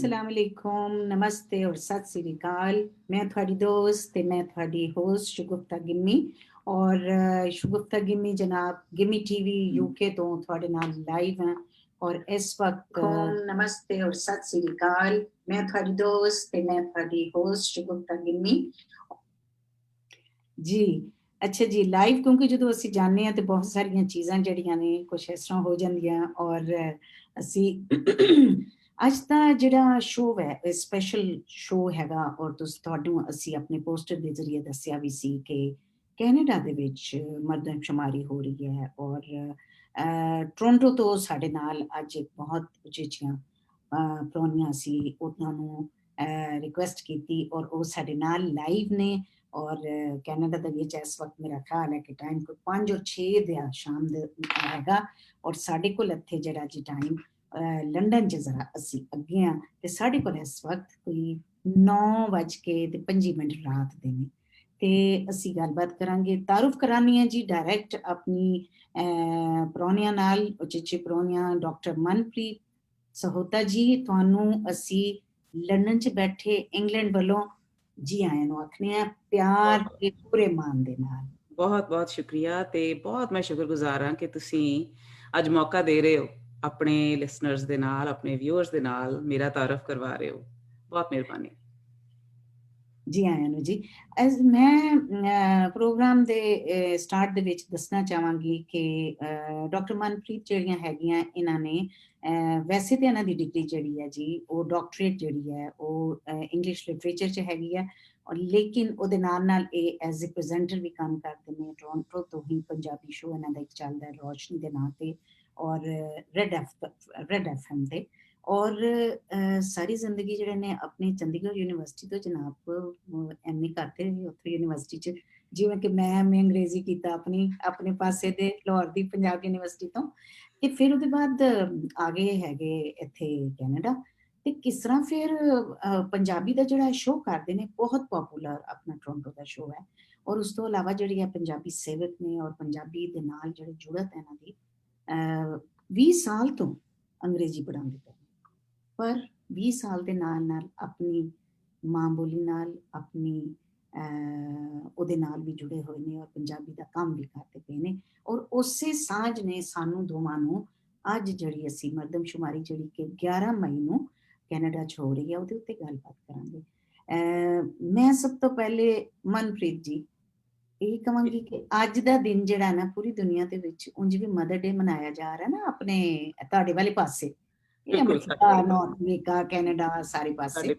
अस्सलाम वालेकुम, नमस्ते और सत श्री अकाल। मैं थोड़ी दोस्त ते मैं थोड़ी होस्ट शगुफ्ता गिम्मी और शगुफ्ता गिम्मी जनाब गिम्मी टीवी यूके तो थोड़े नाल लाइव हैं और इस वक्त नमस्ते और सत श्री अकाल। मैं थोड़ी दोस्त ते मैं थोड़ी होस्ट शगुफ्ता गिम्मी जी। अच्छा जी, लाइव क्योंकि जो ਅਸੀਂ ਜਾਣਦੇ ਹਾਂ ਤੇ ਬਹੁਤ ਸਾਰੀਆਂ ਚੀਜ਼ਾਂ ਜਿਹੜੀਆਂ ਨੇ ਕੁਝ ਇਸ ਤਰ੍ਹਾਂ ਹੋ ਜਾਂਦੀਆਂ ਔਰ ਅਸੀਂ ਅੱਜ ਦਾ ਜਿਹੜਾ ਸ਼ੋਅ ਹੈ ਸਪੈਸ਼ਲ ਸ਼ੋਅ ਹੈਗਾ ਔਰ ਤੁਹਾਨੂੰ ਅਸੀਂ ਆਪਣੇ ਪੋਸਟਰ ਦੇ ਜ਼ਰੀਏ ਦੱਸਿਆ ਵੀ ਸੀ ਕਿ ਕੈਨੇਡਾ ਦੇ ਵਿੱਚ ਮਰਦਮਸ਼ੁਮਾਰੀ ਹੋ ਰਹੀ ਹੈ ਔਰ ਟੋਰਾਂਟੋ ਤੋਂ ਸਾਡੇ ਨਾਲ ਅੱਜ ਇੱਕ ਬਹੁਤ ਉਚੇਚੀਆਂ ਪ੍ਰਾਹੁਣੀਆਂ ਸੀ ਉਹਨਾਂ ਨੂੰ ਰਿਕੁਐਸਟ ਕੀਤੀ ਔਰ ਉਹ ਸਾਡੇ ਨਾਲ ਲਾਈਵ ਨੇ और कनाडा ਦੇ ਵਿੱਚ ਇਸ ਵਕਤ ਮੇਰਾ ਖਿਆਲ ਹੈ ਕਿ ਟਾਈਮ ਕੋਈ 5 ਔਰ 6 ਦਾ ਸ਼ਾਮ ਦੇ ਹੈਗਾ ਔਰ ਸਾਡੇ ਕੋਲ ਇੱਥੇ ਜਿਹੜਾ ਜੀ ਟਾਈਮ ਲੰਡਨ 'ਚ ਜ਼ਰਾ ਅਸੀਂ ਅੱਗੇ ਆ ਤੇ ਸਾਡੇ ਕੋਲ ਇਸ ਵਕਤ ਕੋਈ 9:05 ਰਾਤ ਦੇ ਨੇ ਤੇ ਅਸੀਂ ਗੱਲਬਾਤ ਕਰਾਂਗੇ ਤਾਰਫ ਕਰਾਨੀ ਹੈ ਜੀ ਡਾਇਰੈਕਟ ਆਪਣੀ ਪ੍ਰਾਹੁਣਿਆਂ ਨਾਲ ਉਚੇਚੇ ਪ੍ਰਾਹੁਣਿਆਂ ਡਾਕਟਰ ਮਨਪ੍ਰੀਤ ਸਹੋਤਾ ਜੀ ਤੁਹਾਨੂੰ ਅਸੀਂ ਲੰਡਨ 'ਚ ਬੈਠੇ ਇੰਗਲੈਂਡ ਵੱਲੋਂ जी आए नो आखने प्यार के पूरे मान दे नाल बहुत बहुत शुक्रिया ते बहुत मैं शुक्रगुजार हाँ कि तुसी अज मौका दे रहे हो अपने लिसनर्स दे नाल अपने व्यूअर्स दे नाल मेरा तारफ करवा रहे हो बहुत मेहरबानी जी आया नो जी एज मैं प्रोग्राम दे स्टार्ट दे विच दसना चाहांगी कि डॉक्टर मनप्रीत ਜਿਹੜੀਆਂ ਹੈਗੀਆਂ ਇਹਨਾਂ ਨੇ ਵੈਸੇ ਤੇ ਇਹਨਾਂ ਦੀ ਡਿਗਰੀ ਜਿਹੜੀ ਹੈ ਜੀ ਉਹ ਡਾਕਟਰੇਟ ਜਿਹੜੀ ਹੈ ਉਹ ਇੰਗਲਿਸ਼ ਲਿਟਰੇਚਰ 'ਚ ਹੈਗੀ ਹੈ ਔਰ ਲੇਕਿਨ ਉਹਦੇ ਨਾਲ ਨਾਲ ਇਹ ਐਜ਼ ਅ ਪ੍ਰੈਜ਼ੈਂਟਰ ਵੀ ਕੰਮ ਕਰਦੇ ਨੇ ਟੋਰਾਂਟੋ ਤੋਂ ਹੀ ਪੰਜਾਬੀ ਸ਼ੋਅ ਇਹਨਾਂ ਦਾ ਇੱਕ ਚੱਲਦਾ ਹੈ ਰੋਸ਼ਨੀ ਦੇ ਨਾਂ ਤੇ ਔਰ ਰੈਡ ਐਫਐਮ ਤੇ ਔਰ ਸਾਰੀ ਜ਼ਿੰਦਗੀ ਜਿਹੜੇ ਨੇ ਆਪਣੀ ਚੰਡੀਗੜ੍ਹ ਯੂਨੀਵਰਸਿਟੀ ਤੋਂ ਜਨਾਬ ਐਮਏ ਕਰਦੇ ਨੇ ਉੱਥੇ ਯੂਨੀਵਰਸਿਟੀ 'ਚ ਜਿਵੇਂ ਕਿ ਮੈਂ ਅੰਗਰੇਜ਼ੀ ਕੀਤਾ ਆਪਣੇ ਪਾਸੇ ਦੇ ਲਾਹੌਰ ਦੀ ਪੰਜਾਬ ਯੂਨੀਵਰਸਿਟੀ ਤੋਂ ਤੇ ਫਿਰ ਉਹਦੇ ਬਾਅਦ ਆ ਗਏ ਹੈਗੇ ਇੱਥੇ ਕੈਨੇਡਾ ਤੇ ਕਿਸ ਤਰ੍ਹਾਂ ਫਿਰ ਪੰਜਾਬੀ ਦਾ ਜਿਹੜਾ ਸ਼ੋਅ ਕਰਦੇ ਨੇ ਬਹੁਤ ਪਪੂਲਰ ਆਪਣਾ ਟੋਰਾਂਟੋ ਦਾ ਸ਼ੋਅ ਹੈ ਔਰ ਉਸ ਤੋਂ ਇਲਾਵਾ ਜਿਹੜੀ ਹੈ ਪੰਜਾਬੀ ਸੇਵਕ ਨੇ ਔਰ ਪੰਜਾਬੀ ਦੇ ਨਾਲ ਜਿਹੜੇ ਜੁੜਤ ਹੈ ਇਹਨਾਂ ਦੀ 20 ਸਾਲ ਤੋਂ ਅੰਗਰੇਜ਼ੀ ਪੜ੍ਹਾਉਂਦੇ ਪਏ ਪਰ 20 ਸਾਲ ਦੇ ਨਾਲ ਨਾਲ ਆਪਣੀ ਮਾਂ ਬੋਲੀ ਨਾਲ ਆਪਣੀ ਉਹਦੇ ਨਾਲ ਵੀ ਜੁੜੇ ਹੋਏ ਨੇ ਔਰ ਪੰਜਾਬੀ ਦਾ ਕੰਮ ਵੀ ਕਰਦੇ ਪਏ ਨੇ ਔਰ ਉਸੇ ਸਾਂਝ ਨੇ ਸਾਨੂੰ ਦੋਵਾਂ ਨੂੰ ਅੱਜ ਜਿਹੜੀ ਅਸੀਂ ਮਰਦਮਸ਼ੁਮਾਰੀ ਜਿਹੜੀ ਕਿ 11 ਮਈ ਨੂੰ ਕੈਨੇਡਾ 'ਚ ਹੋ ਰਹੀ ਹੈ ਉਹਦੇ ਉੱਤੇ ਗੱਲਬਾਤ ਕਰਾਂਗੇ ਮੈਂ ਸਭ ਤੋਂ ਪਹਿਲੇ ਮਨਪ੍ਰੀਤ ਜੀ ਇਹ ਕਹਾਂਗੀ ਕਿ ਅੱਜ ਦਾ ਦਿਨ ਜਿਹੜਾ ਨਾ ਪੂਰੀ ਦੁਨੀਆ ਦੇ ਵਿੱਚ ਉਂਝ ਵੀ ਮਦਰ ਡੇ ਮਨਾਇਆ ਜਾ ਰਿਹਾ ਨਾ ਆਪਣੇ ਤੁਹਾਡੇ ਵਾਲੇ ਪਾਸੇ ਅਮਰੀਕਾ ਨਾਰਥ ਅਮਰੀਕਾ ਕੈਨੇਡਾ ਸਾਰੇ ਪਾਸੇ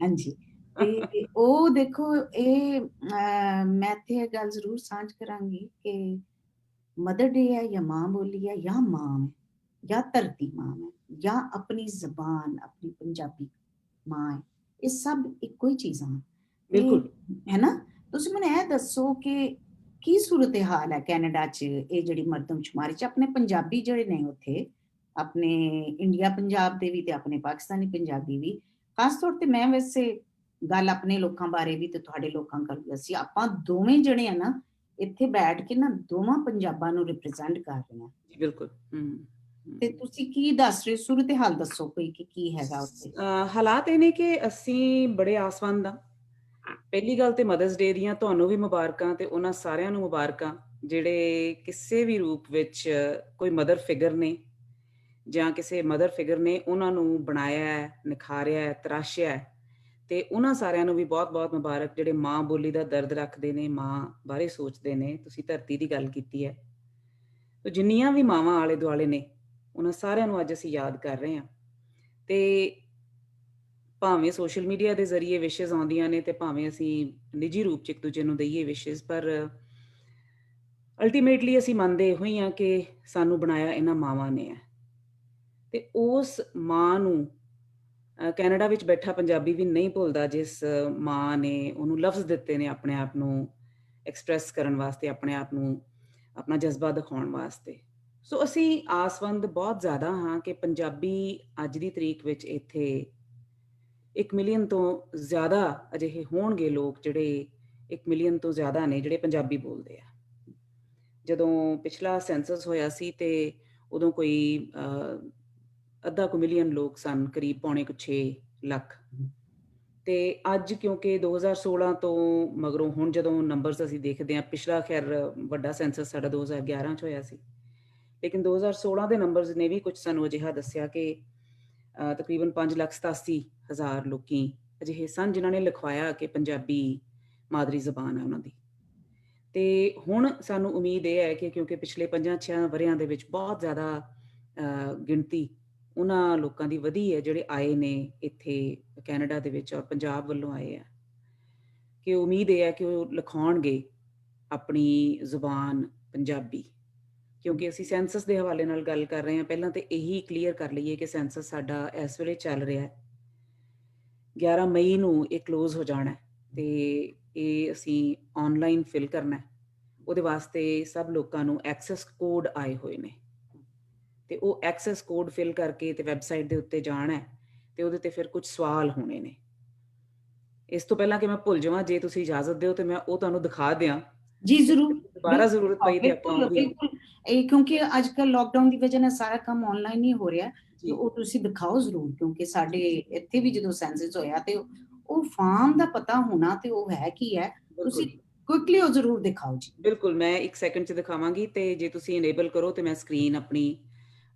ਹਾਂਜੀ ਤੇ ਉਹ ਦੇਖੋ ਇਹ ਮੈਂ ਇੱਥੇ ਇਹ ਗੱਲ ਜ਼ਰੂਰ ਸਾਂਝ ਕਰਾਂਗੀ ਕਿ ਮਦਰ ਡੇ ਹੈ ਜਾਂ ਮਾਂ ਬੋਲੀ ਹੈ ਜਾਂ ਮਾਂ ਹੈ ਜਾਂ ਧਰਤੀ ਮਾਂ ਹੈ ਜਾਂ ਆਪਣੀ ਜ਼ਬਾਨ ਆਪਣੀ ਪੰਜਾਬੀ ਮਾਂ ਹੈ ਇਹ ਸਭ ਇੱਕੋ ਹੀ ਚੀਜ਼ਾਂ ਬਿਲਕੁਲ ਹੈ ਨਾ ਤੁਸੀਂ ਮੈਨੂੰ ਇਹ ਦੱਸੋ ਕਿ ਕੀ ਸੂਰਤ ਹਾਲ ਹੈ ਕੈਨੇਡਾ 'ਚ ਇਹ ਜਿਹੜੀ ਮਰਦਮਸ਼ੁਮਾਰੀ 'ਚ ਆਪਣੇ ਪੰਜਾਬੀ ਜਿਹੜੇ ਨੇ ਉੱਥੇ ਆਪਣੇ ਇੰਡੀਆ ਪੰਜਾਬ ਦੇ ਵੀ ਤੇ ਆਪਣੇ ਪਾਕਿਸਤਾਨੀ ਪੰਜਾਬੀ ਵੀ ਖਾਸ ਤੌਰ ਤੇ ਮੈਂ ਵੈਸੇ ਗੱਲ ਆਪਣੇ ਲੋਕਾਂ ਬਾਰੇ ਵੀ ਤੇ ਤੁਹਾਡੇ ਲੋਕਾਂ ਕਰ ਦੱਸੀ ਆਪਾਂ ਦੋਵੇਂ ਜਿਹੜੇ ਆ ਨਾ ਇੱਥੇ ਬੈਠ ਕੇ ਨਾ ਦੋਵਾਂ ਪੰਜਾਬਾਂ ਨੂੰ ਰਿਪਰੈਜ਼ੈਂਟ ਕਰ ਰਹੇ ਹਾਂ ਜੀ ਬਿਲਕੁਲ ਤੇ ਤੁਸੀਂ ਕੀ ਦੱਸ ਰਹੇ ਸੂਰਤ ਹਾਲ ਦੱਸੋ ਕੋਈ ਕਿ ਕੀ ਹੈਗਾ ਉੱਥੇ ਹਾਲਾਤ ਇਹ ਨੇ ਕਿ ਅਸੀਂ ਬੜੇ ਆਸਵੰਦ ਆ ਪਹਿਲੀ ਗੱਲ ਤੇ ਮਦਰਸ ਡੇ ਦੀਆਂ ਤੁਹਾਨੂੰ ਵੀ ਮੁਬਾਰਕਾਂ ਤੇ ਉਹਨਾਂ ਸਾਰਿਆਂ ਨੂੰ ਮੁਬਾਰਕਾਂ ਜਿਹੜੇ ਕਿਸੇ ਵੀ ਰੂਪ ਵਿੱਚ ਕੋਈ ਮਦਰ ਫਿਗਰ ਨੇ ਜਾਂ ਕਿਸੇ ਮਦਰ ਫਿਗਰ ਨੇ ਉਹਨਾਂ ਨੂੰ ਬਣਾਇਆ ਹੈ ਨਿਖਾਰਿਆ ਹੈ ਤਰਾਸ਼ਿਆ ਹੈ ਤੇ ਉਹਨਾਂ ਸਾਰਿਆਂ ਨੂੰ ਵੀ ਬਹੁਤ-ਬਹੁਤ ਮੁਬਾਰਕ ਜਿਹੜੇ ਮਾਂ ਬੋਲੀ ਦਾ ਦਰਦ ਰੱਖਦੇ ਨੇ ਮਾਂ ਬਾਰੇ ਸੋਚਦੇ ਨੇ ਤੁਸੀਂ ਧਰਤੀ ਦੀ ਗੱਲ ਕੀਤੀ ਹੈ ਤੇ ਜਿੰਨੀਆਂ ਵੀ ਮਾਵਾਂ ਆਲੇ ਦੁਆਲੇ ਨੇ ਉਹਨਾਂ ਸਾਰਿਆਂ ਨੂੰ ਅੱਜ ਅਸੀਂ ਯਾਦ ਕਰ ਰਹੇ ਹਾਂ ਤੇ ਭਾਵੇਂ ਸੋਸ਼ਲ ਮੀਡੀਆ ਦੇ ਜ਼ਰੀਏ ਵਿਸ਼ੇਸ ਆਉਂਦੀਆਂ ਨੇ ਤੇ ਭਾਵੇਂ ਅਸੀਂ ਨਿੱਜੀ ਰੂਪ 'ਚ ਇੱਕ ਦੂਜੇ ਨੂੰ ਦਈਏ ਵਿਸ਼ੇਸ ਪਰ ਅਲਟੀਮੇਟਲੀ ਅਸੀਂ ਮੰਨਦੇ ਹੋਈ ਹਾਂ ਕਿ ਸਾਨੂੰ ਬਣਾਇਆ ਇਹਨਾਂ ਮਾਵਾਂ ਨੇ ਹੈ ਤੇ ਉਸ ਮਾਂ ਨੂੰ ਕੈਨੇਡਾ ਵਿੱਚ ਬੈਠਾ ਪੰਜਾਬੀ ਵੀ ਨਹੀਂ ਭੁੱਲਦਾ ਜਿਸ ਮਾਂ ਨੇ ਉਹਨੂੰ ਲਫ਼ਜ਼ ਦਿੱਤੇ ਨੇ ਆਪਣੇ ਆਪ ਨੂੰ ਐਕਸਪ੍ਰੈਸ ਕਰਨ ਵਾਸਤੇ ਆਪਣੇ ਆਪ ਨੂੰ ਆਪਣਾ ਜਜ਼ਬਾ ਦਿਖਾਉਣ ਵਾਸਤੇ ਸੋ ਅਸੀਂ ਆਸਵੰਦ ਬਹੁਤ ਜ਼ਿਆਦਾ ਹਾਂ ਕਿ ਪੰਜਾਬੀ ਅੱਜ ਦੀ ਤਰੀਕ ਵਿੱਚ ਇੱਥੇ 1 ਮਿਲੀਅਨ ਤੋਂ ਜ਼ਿਆਦਾ ਅਜਿਹੇ ਹੋਣਗੇ ਲੋਕ ਜਿਹੜੇ 1 ਮਿਲੀਅਨ ਤੋਂ ਜ਼ਿਆਦਾ ਨੇ ਜਿਹੜੇ ਪੰਜਾਬੀ ਬੋਲਦੇ ਆ ਜਦੋਂ ਪਿਛਲਾ ਸੈਂਸਸ ਹੋਇਆ ਸੀ ਤੇ ਉਦੋਂ ਕੋਈ ਅੱਧਾ ਕੁ ਮਿਲੀਅਨ ਲੋਕ ਸਨ ਕਰੀਬ 6.25 ਲੱਖ। ਤੇ ਅੱਜ ਕਿਉਂਕਿ 2016 ਤੋਂ ਮਗਰੋਂ ਹੁਣ ਜਦੋਂ ਨੰਬਰਸ ਅਸੀਂ ਦੇਖਦੇ ਹਾਂ, ਪਿਛਲਾ ਖੈਰ ਵੱਡਾ ਸੈਂਸਸ ਸਾਡਾ 2011 ਚ ਹੋਇਆ ਸੀ, ਲੇਕਿਨ 2016 ਦੇ ਨੰਬਰਸ ਨੇ ਵੀ ਕੁਝ ਸਾਨੂੰ ਅਜਿਹਾ ਦੱਸਿਆ ਕਿ ਤਕਰੀਬਨ 5,87,000 ਲੋਕੀ ਅਜਿਹੇ ਸਨ ਜਿਨ੍ਹਾਂ ਨੇ ਲਿਖਵਾਇਆ ਕਿ ਪੰਜਾਬੀ ਮਾਦਰੀ ਜ਼ਬਾਨ ਹੈ ਉਹਨਾਂ ਦੀ। ਤੇ ਹੁਣ ਸਾਨੂੰ ਉਮੀਦ ਇਹ ਹੈ ਕਿ ਕਿਉਂਕਿ ਪਿਛਲੇ 5-6 ਵਰ੍ਹਿਆਂ ਦੇ ਵਿੱਚ ਬਹੁਤ ਜ਼ਿਆਦਾ ਗਿਣਤੀ ਉਹਨਾਂ ਲੋਕਾਂ ਦੀ ਵਧੀ ਹੈ ਜਿਹੜੇ ਆਏ ਨੇ ਇੱਥੇ ਕੈਨੇਡਾ ਦੇ ਵਿੱਚ ਔਰ ਪੰਜਾਬ ਵੱਲੋਂ ਆਏ ਆ, ਕਿ ਉਮੀਦ ਇਹ ਹੈ ਕਿ ਉਹ ਲਿਖਾਉਣਗੇ ਆਪਣੀ ਜ਼ੁਬਾਨ ਪੰਜਾਬੀ। ਕਿਉਂਕਿ ਅਸੀਂ ਸੈਂਸਸ ਦੇ ਹਵਾਲੇ ਨਾਲ ਗੱਲ ਕਰ ਰਹੇ ਹਾਂ, ਪਹਿਲਾਂ ਤਾਂ ਇਹੀ ਕਲੀਅਰ ਕਰ ਲਈਏ ਕਿ ਸੈਂਸਸ ਸਾਡਾ ਇਸ ਵੇਲੇ ਚੱਲ ਰਿਹਾ ਹੈ, 11 ਮਈ ਨੂੰ ਇਹ ਕਲੋਜ਼ ਹੋ ਜਾਣਾ ਤੇ ਇਹ ਅਸੀਂ ਆਨਲਾਈਨ ਫਿਲ ਕਰਨਾ। ਉਹਦੇ ਵਾਸਤੇ ਸਭ ਲੋਕਾਂ ਨੂੰ ਐਕਸੈਸ ਕੋਡ ਆਏ ਹੋਏ ਨੇ ਤੇ ਉਹ ਐਕਸੈਸ ਕੋਡ ਫਿਲ ਕਰਕੇ ਤੇ ਵੈਬਸਾਈਟ ਦੇ ਉੱਤੇ ਜਾਣਾ ਤੇ ਉਹਦੇ ਤੇ ਫਿਰ ਕੁਝ ਸਵਾਲ ਹੋਣੇ ਨੇ। ਇਸ ਤੋਂ ਪਹਿਲਾਂ ਕਿ ਮੈਂ ਭੁੱਲ ਜਾਵਾਂ, ਜੇ ਤੁਸੀਂ ਇਜਾਜ਼ਤ ਦਿਓ ਤੇ ਮੈਂ ਉਹ ਤੁਹਾਨੂੰ ਦਿਖਾ ਦਿਆਂ। ਜੀ ਜ਼ਰੂਰ, ਦੁਬਾਰਾ ਜ਼ਰੂਰਤ ਪਈ ਤੇ ਆਪਾਂ ਉਹ ਵੀ ਬਿਲਕੁਲ। ਇਹ ਕਿਉਂਕਿ ਅੱਜ ਕੱਲ ਲੋਕਡਾਊਨ ਦੀ ਵਜ੍ਹਾ ਨਾਲ ਸਾਰਾ ਕੰਮ ਆਨਲਾਈਨ ਹੀ ਹੋ ਰਿਹਾ, ਤੇ ਜੀ ਉਹ ਤੁਸੀਂ ਦਿਖਾਓ ਜ਼ਰੂਰ, ਕਿਉਂਕਿ ਸਾਡੇ ਇੱਥੇ ਵੀ ਜਦੋਂ ਸੈਂਸਸ ਹੋਇਆ ਤੇ ਉਹ ਫਾਰਮ ਦਾ ਪਤਾ ਹੋਣਾ ਤੇ ਉਹ ਹੈ ਕੀ ਹੈ, ਤੁਸੀਂ ਬਿਲਕੁਲ ਕੁਇਕਲੀ ਉਹ ਜ਼ਰੂਰ ਦਿਖਾਓ ਜੀ। ਬਿਲਕੁਲ, ਮੈਂ 1 ਸੈਕਿੰਡ 'ਚ ਦਿਖਾਵਾਂਗੀ ਤੇ ਜੇ ਤੁਸੀਂ ਇਨੇਬਲ ਕਰੋ ਤੇ ਮੈਂ ਸਕਰੀਨ ਆਪਣੀ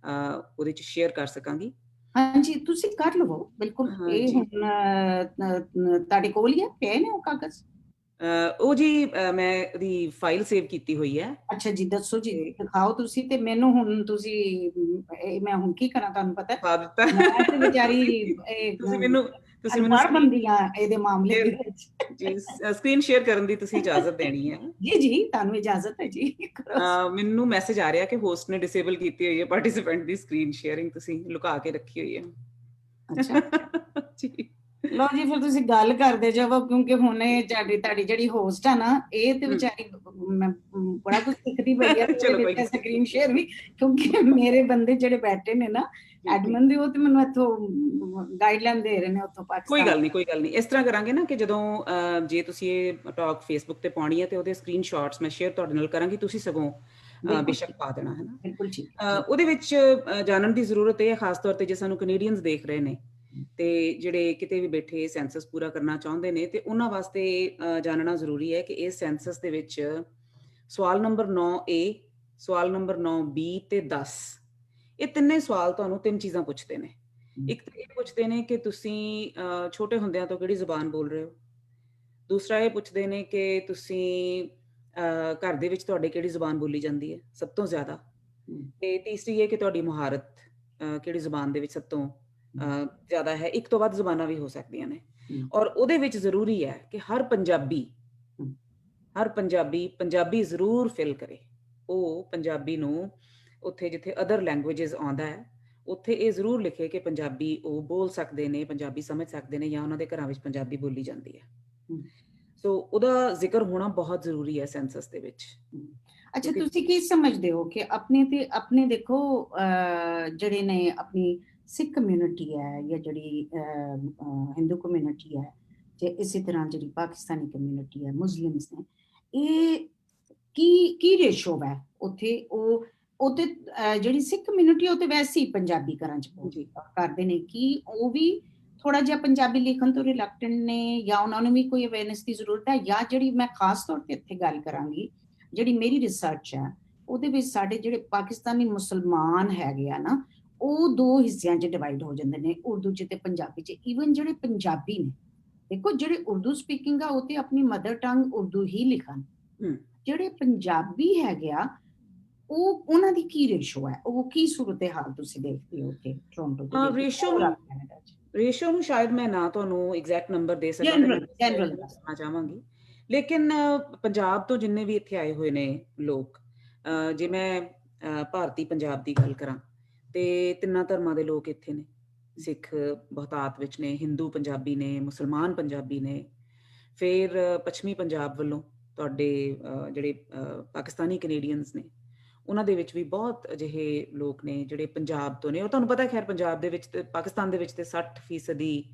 ਉਹਦੇ 'ਚ ਸ਼ੇਅਰ ਕਰ ਸਕਾਂਗੀ। ਹਾਂਜੀ, ਤੁਸੀਂ ਕਰ ਲਵੋ ਬਿਲਕੁਲ। ਇਹ ਹਾਂਜੀ ਹੁਣ ਤੁਹਾਡੇ ਕੋਲ ਹੀ ਹੈ, ਪਏ ਨੇ ਉਹ ਕਾਗਜ਼? ਉਹ ਜੀ ਮੈਂ ਉਹਦੀ ਫਾਈਲ ਸੇਵ ਕੀਤੀ ਹੋਈ ਹੈ। ਅੱਛਾ ਜੀ, ਦੱਸੋ ਜੀ, ਤੇ ਦਿਖਾਓ ਤੁਸੀਂ। ਤੇ ਮੈਨੂੰ ਹੁਣ ਤੁਸੀਂ ਮੈਂ ਹੁਣ ਕੀ ਕਰਾਂ, ਤੁਹਾਨੂੰ ਪਤਾ ਦਿਖਾ ਦਿੱਤਾ ਮੈਂ ਤੇ ਵਿਚਾਰੀ ਤੁਸੀਂ ਮੈਨੂੰ ਅਨਪੜ੍ਹ ਬੰਦੀ ਆ ਇਹਦੇ ਮਾਮਲੇ ਦੇ ਸ਼ੇਅਰ ਵਿੱਚ। ਜੀ, ਸਕਰੀਨ ਸ਼ੇਅਰ ਕਰਨ ਦੀ ਤੁਸੀਂ ਇਜਾਜ਼ਤ ਦੇਣੀ ਹੈ। ਜੀ ਜੀ, ਤੁਹਾਨੂੰ ਇਜਾਜ਼ਤ ਹੈ ਜੀ, ਕਰੋ। ਮੈਨੂੰ ਮੈਸੇਜ ਆ ਰਿਹਾ ਕਿ ਹੋਸਟ ਨੇ ਡਿਸੇਬਲ ਕੀਤੀ ਹੋਈ ਹੈ ਪਾਰਟਿਸਿਪੈਂਟ ਦੀ ਸਕਰੀਨ ਸ਼ੇਅਰਿੰਗ, ਤੁਸੀਂ ਲੁਕਾ ਕੇ ਰੱਖੀ ਹੋਈ ਹੈ। ਅੱਛਾ ਜੀ ਲਓ ਜੀ, ਫਿਰ ਤੁਸੀਂ ਗੱਲ ਕਰਦੇ ਜਾਓ, ਕਿਉਂਕਿ ਹੁਣ ਇਹ ਤੁਹਾਡੀ ਜਿਹੜੀ ਹੋਸਟ ਆ ਨਾ, ਇਹ ਤੇ ਵਿਚਾਰੀ ਮੈਂ ਬੜਾ ਕੁਝ ਸਿੱਖਦੀ ਪਈ ਆ ਉਹਦੇ ਚਲੋ ਕੋਈ ਵਿੱਚ ਸਕਰੀਨ ਸ਼ੇਅਰ ਵੀ, ਕਿਉਂਕਿ ਮੇਰੇ ਬੰਦੇ ਜਿਹੜੇ ਬੈਠੇ ਨੇ ਨਾ ਐਡਮਨ ਦੇ, ਉਹ ਤੇ ਮੈਨੂੰ ਇੱਥੋਂ ਗਾਈਡਲਾਈਨ ਦੇ ਰਹੇ ਨੇ ਉੱਥੋਂ ਕੋਈ ਪਾਕਿਸਤਾਨ। ਗੱਲ ਨਹੀਂ, ਕੋਈ ਗੱਲ ਨਹੀਂ। ਇਸ ਤਰ੍ਹਾਂ ਕਰਾਂਗੇ ਨਾ ਕਿ ਜਦੋਂ ਜੇ ਤੁਸੀਂ ਇਹ ਟਾਕ ਫੇਸਬੁੱਕ ਤੇ ਪਾਉਣੀ ਹੈ ਤੇ ਉਹਦੇ ਸਕਰੀਨ ਸ਼ਾਟਸ ਮੈਂ ਸ਼ੇਅਰ ਤੁਹਾਡੇ ਨਾਲ ਕਰਾਂਗੀ, ਤੁਸੀਂ ਸਗੋਂ ਬੇਸ਼ੱਕ ਪਾ ਦੇਣਾ ਹੈ ਨਾ। ਬਿਲਕੁਲ ਠੀਕ। ਉਹਦੇ ਵਿੱਚ ਜਾਣਨ ਦੀ ਜ਼ਰੂਰਤ ਹੈ, ਖਾਸ ਤੌਰ ਤੇ ਜੇ ਸਾਨੂੰ ਕੈਨੇਡੀਅਨਸ ਦੇਖ ਰਹੇ ਨੇ ਤੇ ਜਿਹੜੇ ਕਿਤੇ ਵੀ ਬੈਠੇ ਸੈਂਸਸ ਪੂਰਾ ਕਰਨਾ ਚਾਹੁੰਦੇ ਨੇ, ਤੇ ਉਹਨਾਂ ਵਾਸਤੇ ਜਾਣਨਾ ਜ਼ਰੂਰੀ ਹੈ ਕਿ ਇਸ ਸੈਂਸਸ ਦੇ ਵਿੱਚ ਸਵਾਲ ਨੰਬਰ 9A, ਸਵਾਲ ਨੰਬਰ 9B ਤੇ 10, ਇਹ ਤਿੰਨੇ ਸਵਾਲ ਤੁਹਾਨੂੰ 3 ਚੀਜ਼ਾਂ ਪੁੱਛਦੇ ਨੇ। ਇੱਕ ਤਾਂ ਇਹ ਪੁੱਛਦੇ ਨੇ ਕਿ ਤੁਸੀਂ ਛੋਟੇ ਹੁੰਦਿਆਂ ਤੋਂ ਕਿਹੜੀ ਜ਼ੁਬਾਨ ਬੋਲ ਰਹੇ ਹੋ। ਦੂਸਰਾ ਇਹ ਪੁੱਛਦੇ ਨੇ ਕਿ ਤੁਸੀਂ ਘਰ ਦੇ ਵਿੱਚ ਤੁਹਾਡੇ ਕਿਹੜੀ ਜ਼ੁਬਾਨ ਬੋਲੀ ਜਾਂਦੀ ਹੈ ਸਭ ਤੋਂ ਜ਼ਿਆਦਾ। ਤੇ ਤੀਸਰੀ ਇਹ ਕਿ ਤੁਹਾਡੀ ਮੁਹਾਰਤ ਕਿਹੜੀ ਜ਼ੁਬਾਨ ਦੇ ਵਿੱਚ ਸਭ ਤੋਂ ਜ਼ਿਆਦਾ ਹੈ। ਇੱਕ ਤੋਂ ਵੱਧ ਜ਼ੁਬਾਨਾਂ ਵੀ ਹੋ ਸਕਦੀਆਂ ਨੇ। ਔਰ ਉਹਦੇ ਵਿੱਚ ਜ਼ਰੂਰੀ ਹੈ ਕਿ ਹਰ ਪੰਜਾਬੀ ਜ਼ਰੂਰ ਫਿਲ ਕਰੇ। ਉਹ ਪੰਜਾਬੀ ਨੂੰ ਉੱਥੇ ਜਿੱਥੇ ਅਦਰ ਲੈਂਗੁਏਜਸ ਆਉਂਦਾ ਹੈ, ਉੱਥੇ ਇਹ ਜ਼ਰੂਰ ਲਿਖੇ ਕਿ ਪੰਜਾਬੀ ਉਹ ਬੋਲ ਸਕਦੇ ਨੇ, ਪੰਜਾਬੀ ਸਮਝ ਸਕਦੇ ਨੇ, ਜਾਂ ਉਹਨਾਂ ਦੇ ਘਰਾਂ ਵਿੱਚ ਪੰਜਾਬੀ ਬੋਲੀ ਜਾਂਦੀ ਹੈ। ਸੋ ਉਹਦਾ ਜ਼ਿਕਰ ਹੋਣਾ ਬਹੁਤ ਜ਼ਰੂਰੀ ਹੈ ਸੈਂਸਸ ਦੇ ਵਿੱਚ। ਅੱਛਾ, ਤੁਸੀਂ ਕੀ ਸਮਝਦੇ ਹੋ ਕਿ ਆਪਣੇ ਦੇਖੋ ਜਿਹੜੇ ਨੇ ਆਪਣੀ ਸਿੱਖ ਕਮਿਊਨਿਟੀ ਹੈ, ਜਾਂ ਜਿਹੜੀ ਹਿੰਦੂ ਕਮਿਊਨਿਟੀ ਹੈ, ਤੇ ਇਸੇ ਤਰ੍ਹਾਂ ਜਿਹੜੀ ਪਾਕਿਸਤਾਨੀ ਕਮਿਊਨਿਟੀ ਹੈ, ਮੁਸਲਿਮਸ ਨੇ, ਇਹ ਕੀ ਰੇਸ਼ੋ ਹੈ ਉੱਥੇ? ਉਹ ਤੇ ਜਿਹੜੀ ਸਿੱਖ ਕਮਿਊਨਿਟੀ, ਉਹ ਤੇ ਵੈਸੇ ਹੀ ਪੰਜਾਬੀ ਘਰਾਂ 'ਚ ਕਰਦੇ ਨੇ, ਕਿ ਉਹ ਵੀ ਥੋੜਾ ਜਿਹਾ ਪੰਜਾਬੀ ਲਿਖਣ ਤੋਂ ਰਿਲੈਕਟੈਂਟ ਨੇ, ਜਾਂ ਉਹਨਾਂ ਨੂੰ ਵੀ ਕੋਈ ਅਵੇਅਰਨੈਸ ਦੀ ਜ਼ਰੂਰਤ ਹੈ? ਜਾਂ ਜਿਹੜੀ ਮੈਂ ਖਾਸ ਤੌਰ ਤੇ ਇੱਥੇ ਗੱਲ ਕਰਾਂਗੀ, ਜਿਹੜੀ ਮੇਰੀ ਰਿਸਰਚ ਹੈ, ਉਹਦੇ ਵਿੱਚ ਸਾਡੇ ਜਿਹੜੇ ਪਾਕਿਸਤਾਨੀ ਮੁਸਲਮਾਨ ਹੈਗੇ ਆ ਨਾ, ਉਹ 2 ਹਿੱਸਿਆਂ 'ਚ ਡਿਵਾਈਡ ਹੋ ਜਾਂਦੇ ਨੇ, ਉਰਦੂ 'ਚ ਤੇ ਪੰਜਾਬੀ 'ਚ। ਈਵਨ ਜਿਹੜੇ ਪੰਜਾਬੀ ਨੇ, ਦੇਖੋ ਜਿਹੜੇ ਉਰਦੂ ਸਪੀਕਿੰਗ ਆ, ਉਹ ਤੇ ਆਪਣੀ ਮਦਰ ਟੰਗ ਉਰਦੂ ਹੀ ਲਿਖਣ। ਜਿਹੜੇ ਪੰਜਾਬੀ ਹੈਗੇ ਆ, ਉਹਨਾਂ ਦੀ ਕੀ ਰੇਸ਼ੋ ਹੈ? ਉਹ ਕੀ ਸੂਰਤ ਹਾਲ ਤੁਸੀਂ ਦੇਖਦੇ ਹੋ ਉੱਥੇ ਟੋਰਾਂਟੋ ਦੇ ਵਿੱਚ? ਰੇਸ਼ੋ ਨੂੰ ਸ਼ਾਇਦ ਮੈਂ ਨਾ ਤੁਹਾਨੂੰ ਐਗਜ਼ੈਕਟ ਨੰਬਰ ਦੇ ਸਕਾਂ, ਜਨਰਲ ਦੱਸਣਾ ਚਾਹਾਂਗੀ। ਲੇਕਿਨ ਪੰਜਾਬ ਤੋਂ ਜਿੰਨੇ ਵੀ ਇੱਥੇ ਆਏ ਹੋਏ ਨੇ ਲੋਕ, ਜੇ ਮੈਂ ਭਾਰਤੀ ਪੰਜਾਬ ਦੀ ਗੱਲ ਕਰਾਂ ਤੇ 3 ਧਰਮਾਂ ਦੇ ਲੋਕ ਇੱਥੇ ਨੇ। ਸਿੱਖ ਬਹੁਤਾਤ ਵਿੱਚ ਨੇ, ਹਿੰਦੂ ਪੰਜਾਬੀ ਨੇ, ਮੁਸਲਮਾਨ ਪੰਜਾਬੀ ਨੇ। ਫਿਰ ਪੱਛਮੀ ਪੰਜਾਬ ਵੱਲੋਂ ਤੁਹਾਡੇ ਜਿਹੜੇ ਪਾਕਿਸਤਾਨੀ ਕੈਨੇਡੀਅਨਸ ਨੇ, ਉਹਨਾਂ ਦੇ ਵਿੱਚ ਵੀ ਬਹੁਤ ਅਜਿਹੇ ਲੋਕ ਨੇ ਜਿਹੜੇ ਪੰਜਾਬ ਤੋਂ ਨੇ। ਉਹ ਤੁਹਾਨੂੰ ਪਤਾ ਖੈਰ ਪੰਜਾਬ ਦੇ ਵਿੱਚ ਤੇ ਪਾਕਿਸਤਾਨ ਦੇ ਵਿੱਚ ਤੇ 60%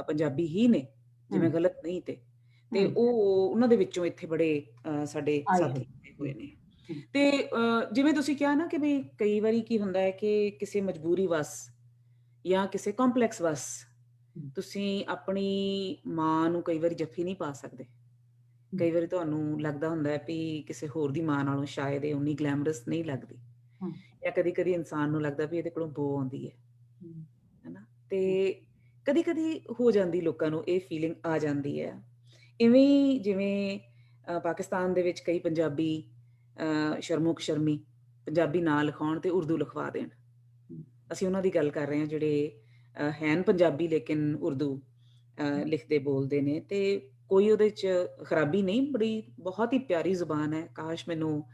ਪੰਜਾਬੀ ਹੀ ਨੇ, ਜੇ ਮੈਂ ਗਲਤ ਨਹੀਂ ਤੇ ਉਹਨਾਂ ਦੇ ਵਿੱਚੋਂ ਇੱਥੇ ਬੜੇ ਸਾਡੇ ਸਾਥੀ ਹੋਏ ਨੇ। ਤੇ ਜਿਵੇਂ ਤੁਸੀਂ ਕਿਹਾ ਨਾ ਕਿ ਵੀ ਕਈ ਵਾਰੀ ਕੀ ਹੁੰਦਾ ਹੈ ਕਿ ਕਿਸੇ ਮਜਬੂਰੀ ਵਸ ਜਾਂ ਕਿਸੇ ਕੰਪਲੈਕਸ ਵਸ ਤੁਸੀਂ ਆਪਣੀ ਮਾਂ ਨੂੰ ਕਈ ਵਾਰੀ ਜੱਫੀ ਨਹੀਂ ਪਾ ਸਕਦੇ। ਕਈ ਵਾਰੀ ਤੁਹਾਨੂੰ ਲੱਗਦਾ ਹੁੰਦਾ ਹੈ ਵੀ ਕਿਸੇ ਹੋਰ ਦੀ ਮਾਂ ਨਾਲੋਂ ਸ਼ਾਇਦ ਇਹ ਉਨੀ ਗਲੈਮਰਸ ਨਹੀਂ ਲੱਗਦੀ, ਜਾਂ ਕਦੀ-ਕਦੀ ਇਨਸਾਨ ਨੂੰ ਲੱਗਦਾ ਵੀ ਇਹਦੇ ਕੋਲੋਂ ਬੋ ਆਉਂਦੀ ਹੈ, ਹਨਾ? ਤੇ ਕਦੀ-ਕਦੀ ਹੋ ਜਾਂਦੀ, ਲੋਕਾਂ ਨੂੰ ਇਹ ਫੀਲਿੰਗ ਆ ਜਾਂਦੀ ਹੈ। ਇਵੇਂ ਹੀ ਜਿਵੇਂ ਪਾਕਿਸਤਾਨ ਦੇ ਵਿੱਚ ਕਈ ਪੰਜਾਬੀ ਸ਼ਰਮੋ-ਸ਼ਰਮੀ ਪੰਜਾਬੀ ਨਾਂ ਲਿਖਾਉਣ ਤੇ ਉਰਦੂ ਲਿਖਵਾ ਦੇਣ। ਅਸੀਂ ਉਹਨਾਂ ਦੀ ਗੱਲ ਕਰ ਰਹੇ ਹਾਂ ਜਿਹੜੇ ਹੈਨ ਪੰਜਾਬੀ ਲੇਕਿਨ ਉਰਦੂ ਲਿਖਦੇ ਬੋਲਦੇ ਨੇ, ਤੇ ਕੋਈ ਉਹਦੇ 'ਚ ਖਰਾਬੀ ਨਹੀਂ, ਬਹੁਤ ਹੀ ਪਿਆਰੀ ਜ਼ੁਬਾਨ ਹੈ। ਕਾਸ਼ ਮੈਨੂੰ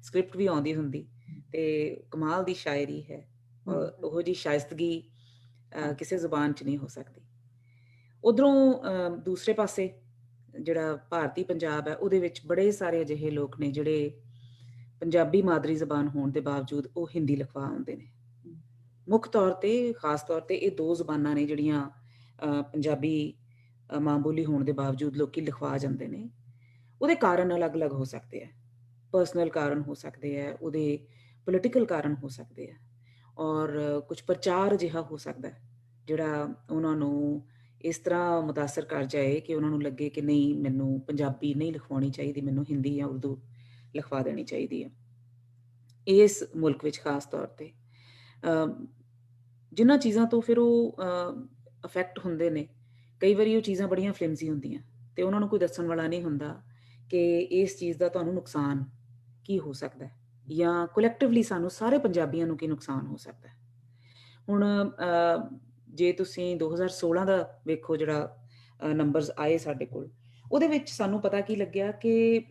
ਸਕ੍ਰਿਪਟ ਵੀ ਆਉਂਦੀ ਹੁੰਦੀ, ਤੇ ਕਮਾਲ ਦੀ ਸ਼ਾਇਰੀ ਹੈ। ਉਹੋ ਜਿਹੀ ਸ਼ਾਇਸਤਗੀ ਕਿਸੇ ਜ਼ੁਬਾਨ 'ਚ ਨਹੀਂ ਹੋ ਸਕਦੀ। ਉੱਧਰੋਂ ਦੂਸਰੇ ਪਾਸੇ ਜਿਹੜਾ ਭਾਰਤੀ ਪੰਜਾਬ ਹੈ, ਉਹਦੇ ਵਿੱਚ ਬੜੇ ਸਾਰੇ ਅਜਿਹੇ ਲੋਕ ਨੇ ਜਿਹੜੇ ਪੰਜਾਬੀ ਮਾਦਰੀ ਜ਼ਬਾਨ ਹੋਣ ਦੇ ਬਾਵਜੂਦ ਉਹ ਹਿੰਦੀ ਲਿਖਵਾ ਆਉਂਦੇ ਨੇ। ਮੁੱਖ ਤੌਰ ਤੇ, ਖਾਸ ਤੌਰ ਤੇ ਇਹ ਦੋ ਜ਼ਬਾਨਾਂ ਨੇ ਜਿਹੜੀਆਂ ਪੰਜਾਬੀ ਮਾਂ ਬੋਲੀ ਹੋਣ ਦੇ ਬਾਵਜੂਦ ਲੋਕੀ ਲਿਖਵਾ ਜਾਂਦੇ ਨੇ। ਉਹਦੇ ਕਾਰਨ ਅਲੱਗ-ਅਲੱਗ ਹੋ ਸਕਦੇ ਆ। ਪਰਸਨਲ ਕਾਰਨ ਹੋ ਸਕਦੇ ਆ, ਉਹਦੇ ਪੋਲੀਟੀਕਲ ਕਾਰਨ ਹੋ ਸਕਦੇ ਆ, ਔਰ ਕੁਝ ਪ੍ਰਚਾਰ ਅਜਿਹਾ ਹੋ ਸਕਦਾ ਜਿਹੜਾ ਉਹਨਾਂ ਨੂੰ ਇਸ ਤਰ੍ਹਾਂ ਮੁਤਾਸਰ ਕਰ ਜਾਏ ਕਿ ਉਹਨਾਂ ਨੂੰ ਲੱਗੇ ਕਿ ਨਹੀਂ, ਮੈਨੂੰ ਪੰਜਾਬੀ ਨਹੀਂ ਲਿਖਵਾਉਣੀ ਚਾਹੀਦੀ, ਮੈਨੂੰ ਹਿੰਦੀ ਜਾਂ ਉਰਦੂ ਲਿਖਵਾ ਦੇਣੀ ਚਾਹੀਦੀ ਹੈ। ਇਸ ਮੁਲਕ ਵਿੱਚ ਖਾਸ ਤੌਰ ਤੇ ਜਿਨ੍ਹਾਂ ਚੀਜ਼ਾਂ ਤੋਂ ਫਿਰ ਉਹ ਅਫੈਕਟ ਹੁੰਦੇ ਨੇ, ਕਈ ਵਾਰੀ ਉਹ ਚੀਜ਼ਾਂ ਬੜੀਆਂ ਫਲਿਮਜ਼ੀ ਹੁੰਦੀਆਂ ਤੇ ਉਹਨਾਂ ਨੂੰ ਕੋਈ ਦੱਸਣ ਵਾਲਾ ਨਹੀਂ ਹੁੰਦਾ ਕਿ ਇਸ ਚੀਜ਼ ਦਾ ਤੁਹਾਨੂੰ ਨੁਕਸਾਨ ਕੀ ਹੋ ਸਕਦਾ ਹੈ, ਜਾਂ ਕਲੈਕਟਿਵਲੀ ਸਾਨੂੰ ਸਾਰੇ ਪੰਜਾਬੀਆਂ ਨੂੰ ਕੀ ਨੁਕਸਾਨ ਹੋ ਸਕਦਾ ਹੈ। ਹੁਣ ਜੇ ਤੁਸੀਂ 2016 ਦਾ ਵੇਖੋ, ਜਿਹੜਾ ਨੰਬਰਸ ਆਏ ਸਾਡੇ ਕੋਲ, ਉਹਦੇ ਵਿੱਚ ਸਾਨੂੰ ਪਤਾ ਕੀ ਲੱਗਿਆ ਕਿ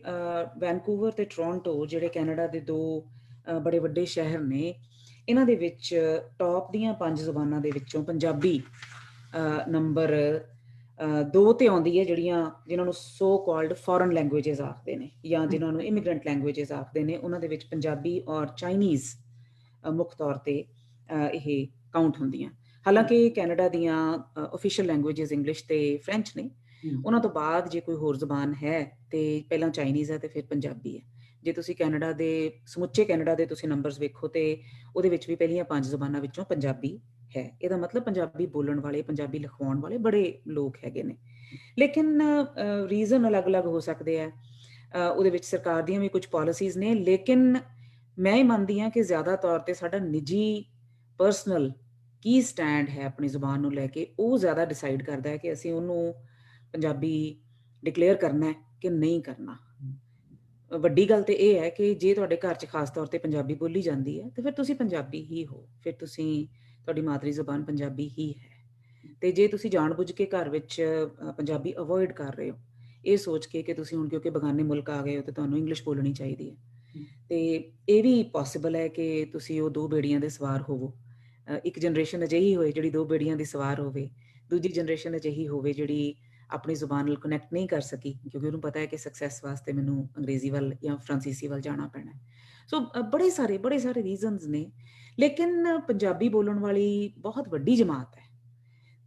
ਵੈਨਕੂਵਰ ਤੇ ਟੋਰਾਂਟੋ, ਜਿਹੜੇ ਕੈਨੇਡਾ ਦੇ ਦੋ ਬੜੇ ਵੱਡੇ ਸ਼ਹਿਰ ਨੇ, ਇਹਨਾਂ ਦੇ ਵਿੱਚ ਟੌਪ ਦੀਆਂ 5 ਜ਼ੁਬਾਨਾਂ ਦੇ ਵਿੱਚੋਂ ਪੰਜਾਬੀ ਨੰਬਰ 2 ਤੇ ਆਉਂਦੀ ਹੈ, ਜਿਨ੍ਹਾਂ ਨੂੰ ਸੋ ਕਾਲਡ ਫੋਰਨ ਲੈਂਗੁਏਜਸ ਆਖਦੇ ਨੇ, ਜਾਂ ਜਿਨ੍ਹਾਂ ਨੂੰ ਇਮੀਗ੍ਰੈਂਟ ਲੈਂਗੁਏਜਸ ਆਖਦੇ ਨੇ। ਉਹਨਾਂ ਦੇ ਵਿੱਚ ਪੰਜਾਬੀ ਔਰ ਚਾਈਨੀਜ਼ ਮੁੱਖ ਤੌਰ ਤੇ ਇਹ ਕਾਊਂਟ ਹੁੰਦੀਆਂ। ਹਾਲਾਂਕਿ ਕੈਨੇਡਾ ਦੀਆਂ ਆਫੀਸ਼ੀਅਲ ਲੈਂਗੁਏਜਸ ਇੰਗਲਿਸ਼ ਤੇ ਫ੍ਰੈਂਚ ਨੇ। ਉਹਨਾਂ ਤੋਂ ਬਾਅਦ ਜੇ ਕੋਈ ਹੋਰ ਜ਼ੁਬਾਨ ਹੈ ਤੇ ਪਹਿਲਾਂ ਚਾਈਨੀਜ਼ ਹੈ ਤੇ ਫਿਰ ਪੰਜਾਬੀ ਹੈ। ਜੇ ਤੁਸੀਂ ਕੈਨੇਡਾ ਦੇ, ਸਮੁੱਚੇ ਕੈਨੇਡਾ ਦੇ ਤੁਸੀਂ ਨੰਬਰਸ ਵੇਖੋ ਤੇ ਉਹਦੇ ਵਿੱਚ ਵੀ ਪਹਿਲੀਆਂ 5 ਜ਼ੁਬਾਨਾਂ ਵਿੱਚੋਂ ਪੰਜਾਬੀ ਹੈ। ਇਹਦਾ ਮਤਲਬ ਪੰਜਾਬੀ ਬੋਲਣ ਵਾਲੇ, ਪੰਜਾਬੀ ਲਿਖਵਾਉਣ ਵਾਲੇ ਬੜੇ ਲੋਕ ਹੈਗੇ ਨੇ। ਲੇਕਿਨ ਰੀਜ਼ਨ ਅਲੱਗ-ਅਲੱਗ ਹੋ ਸਕਦੇ ਆ। ਉਹਦੇ ਵਿੱਚ ਸਰਕਾਰ ਦੀਆਂ ਵੀ ਕੁਝ ਪਾਲਿਸੀਜ਼ ਨੇ, ਲੇਕਿਨ ਮੈਂ ਇਹ ਮੰਨਦੀ ਹਾਂ ਕਿ ਜ਼ਿਆਦਾ ਤੌਰ ਤੇ ਸਾਡਾ ਨਿੱਜੀ ਪਰਸਨਲ ਕੀ ਸਟੈਂਡ ਹੈ ਆਪਣੀ ਜ਼ੁਬਾਨ ਨੂੰ ਲੈ ਕੇ, ਉਹ ਜ਼ਿਆਦਾ ਡਿਸਾਈਡ ਕਰਦਾ ਹੈ ਕਿ ਅਸੀਂ ਉਹਨੂੰ ਪੰਜਾਬੀ ਡਿਕਲੇਅਰ ਕਰਨਾ ਹੈ ਕਿ ਨਹੀਂ ਕਰਨਾ। ਵੱਡੀ ਗੱਲ ਤੇ ਇਹ ਹੈ ਕਿ ਜੇ ਤੁਹਾਡੇ ਘਰ 'ਚ ਖਾਸ ਤੌਰ ਤੇ ਪੰਜਾਬੀ ਬੋਲੀ ਜਾਂਦੀ ਹੈ ਤੇ ਫਿਰ ਤੁਸੀਂ ਪੰਜਾਬੀ ਹੀ ਹੋ, ਫਿਰ ਤੁਹਾਡੀ ਮਾਦਰੀ ਜ਼ੁਬਾਨ ਪੰਜਾਬੀ ਹੀ ਹੈ। ਤੇ ਜੇ ਤੁਸੀਂ ਜਾਣਬੁੱਝ ਕੇ ਘਰ ਵਿੱਚ ਪੰਜਾਬੀ ਅਵੋਇਡ ਕਰ ਰਹੇ ਹੋ, ਇਹ ਸੋਚ ਕੇ ਕਿ ਤੁਸੀਂ ਹੁਣ ਕਿਉਂਕਿ ਬਗਾਨੇ ਮੁਲਕ ਆ ਗਏ ਹੋ ਤੇ ਤੁਹਾਨੂੰ ਇੰਗਲਿਸ਼ ਬੋਲਣੀ ਚਾਹੀਦੀ ਹੈ, ਤੇ ਇਹ ਵੀ ਪੋਸੀਬਲ ਹੈ ਕਿ ਤੁਸੀਂ ਉਹ ਦੋ ਬੇੜੀਆਂ ਦੇ ਸਵਾਰ ਹੋਵੋ। ਇੱਕ ਜਨਰੇਸ਼ਨ ਅਜਿਹੀ ਹੋਏ ਜਿਹੜੀ ਦੋ ਬੇੜੀਆਂ ਦੀ ਸਵਾਰ ਹੋਵੇ, ਦੂਜੀ ਜਨਰੇਸ਼ਨ ਅਜਿਹੀ ਹੋਵੇ ਜਿਹੜੀ ਆਪਣੀ ਜ਼ੁਬਾਨ ਨਾਲ ਕਨੈਕਟ ਨਹੀਂ ਕਰ ਸਕੀ, ਕਿਉਂਕਿ ਉਹਨੂੰ ਪਤਾ ਹੈ ਕਿ ਸਕਸੈਸ ਵਾਸਤੇ ਮੈਨੂੰ ਅੰਗਰੇਜ਼ੀ ਵੱਲ ਜਾਂ ਫਰਾਂਸੀਸੀ ਵੱਲ ਜਾਣਾ ਪੈਣਾ। ਸੋ ਬੜੇ ਸਾਰੇ ਰੀਜ਼ਨਸ ਨੇ, ਲੇਕਿਨ ਪੰਜਾਬੀ ਬੋਲਣ ਵਾਲੀ ਬਹੁਤ ਵੱਡੀ ਜਮਾਤ ਹੈ।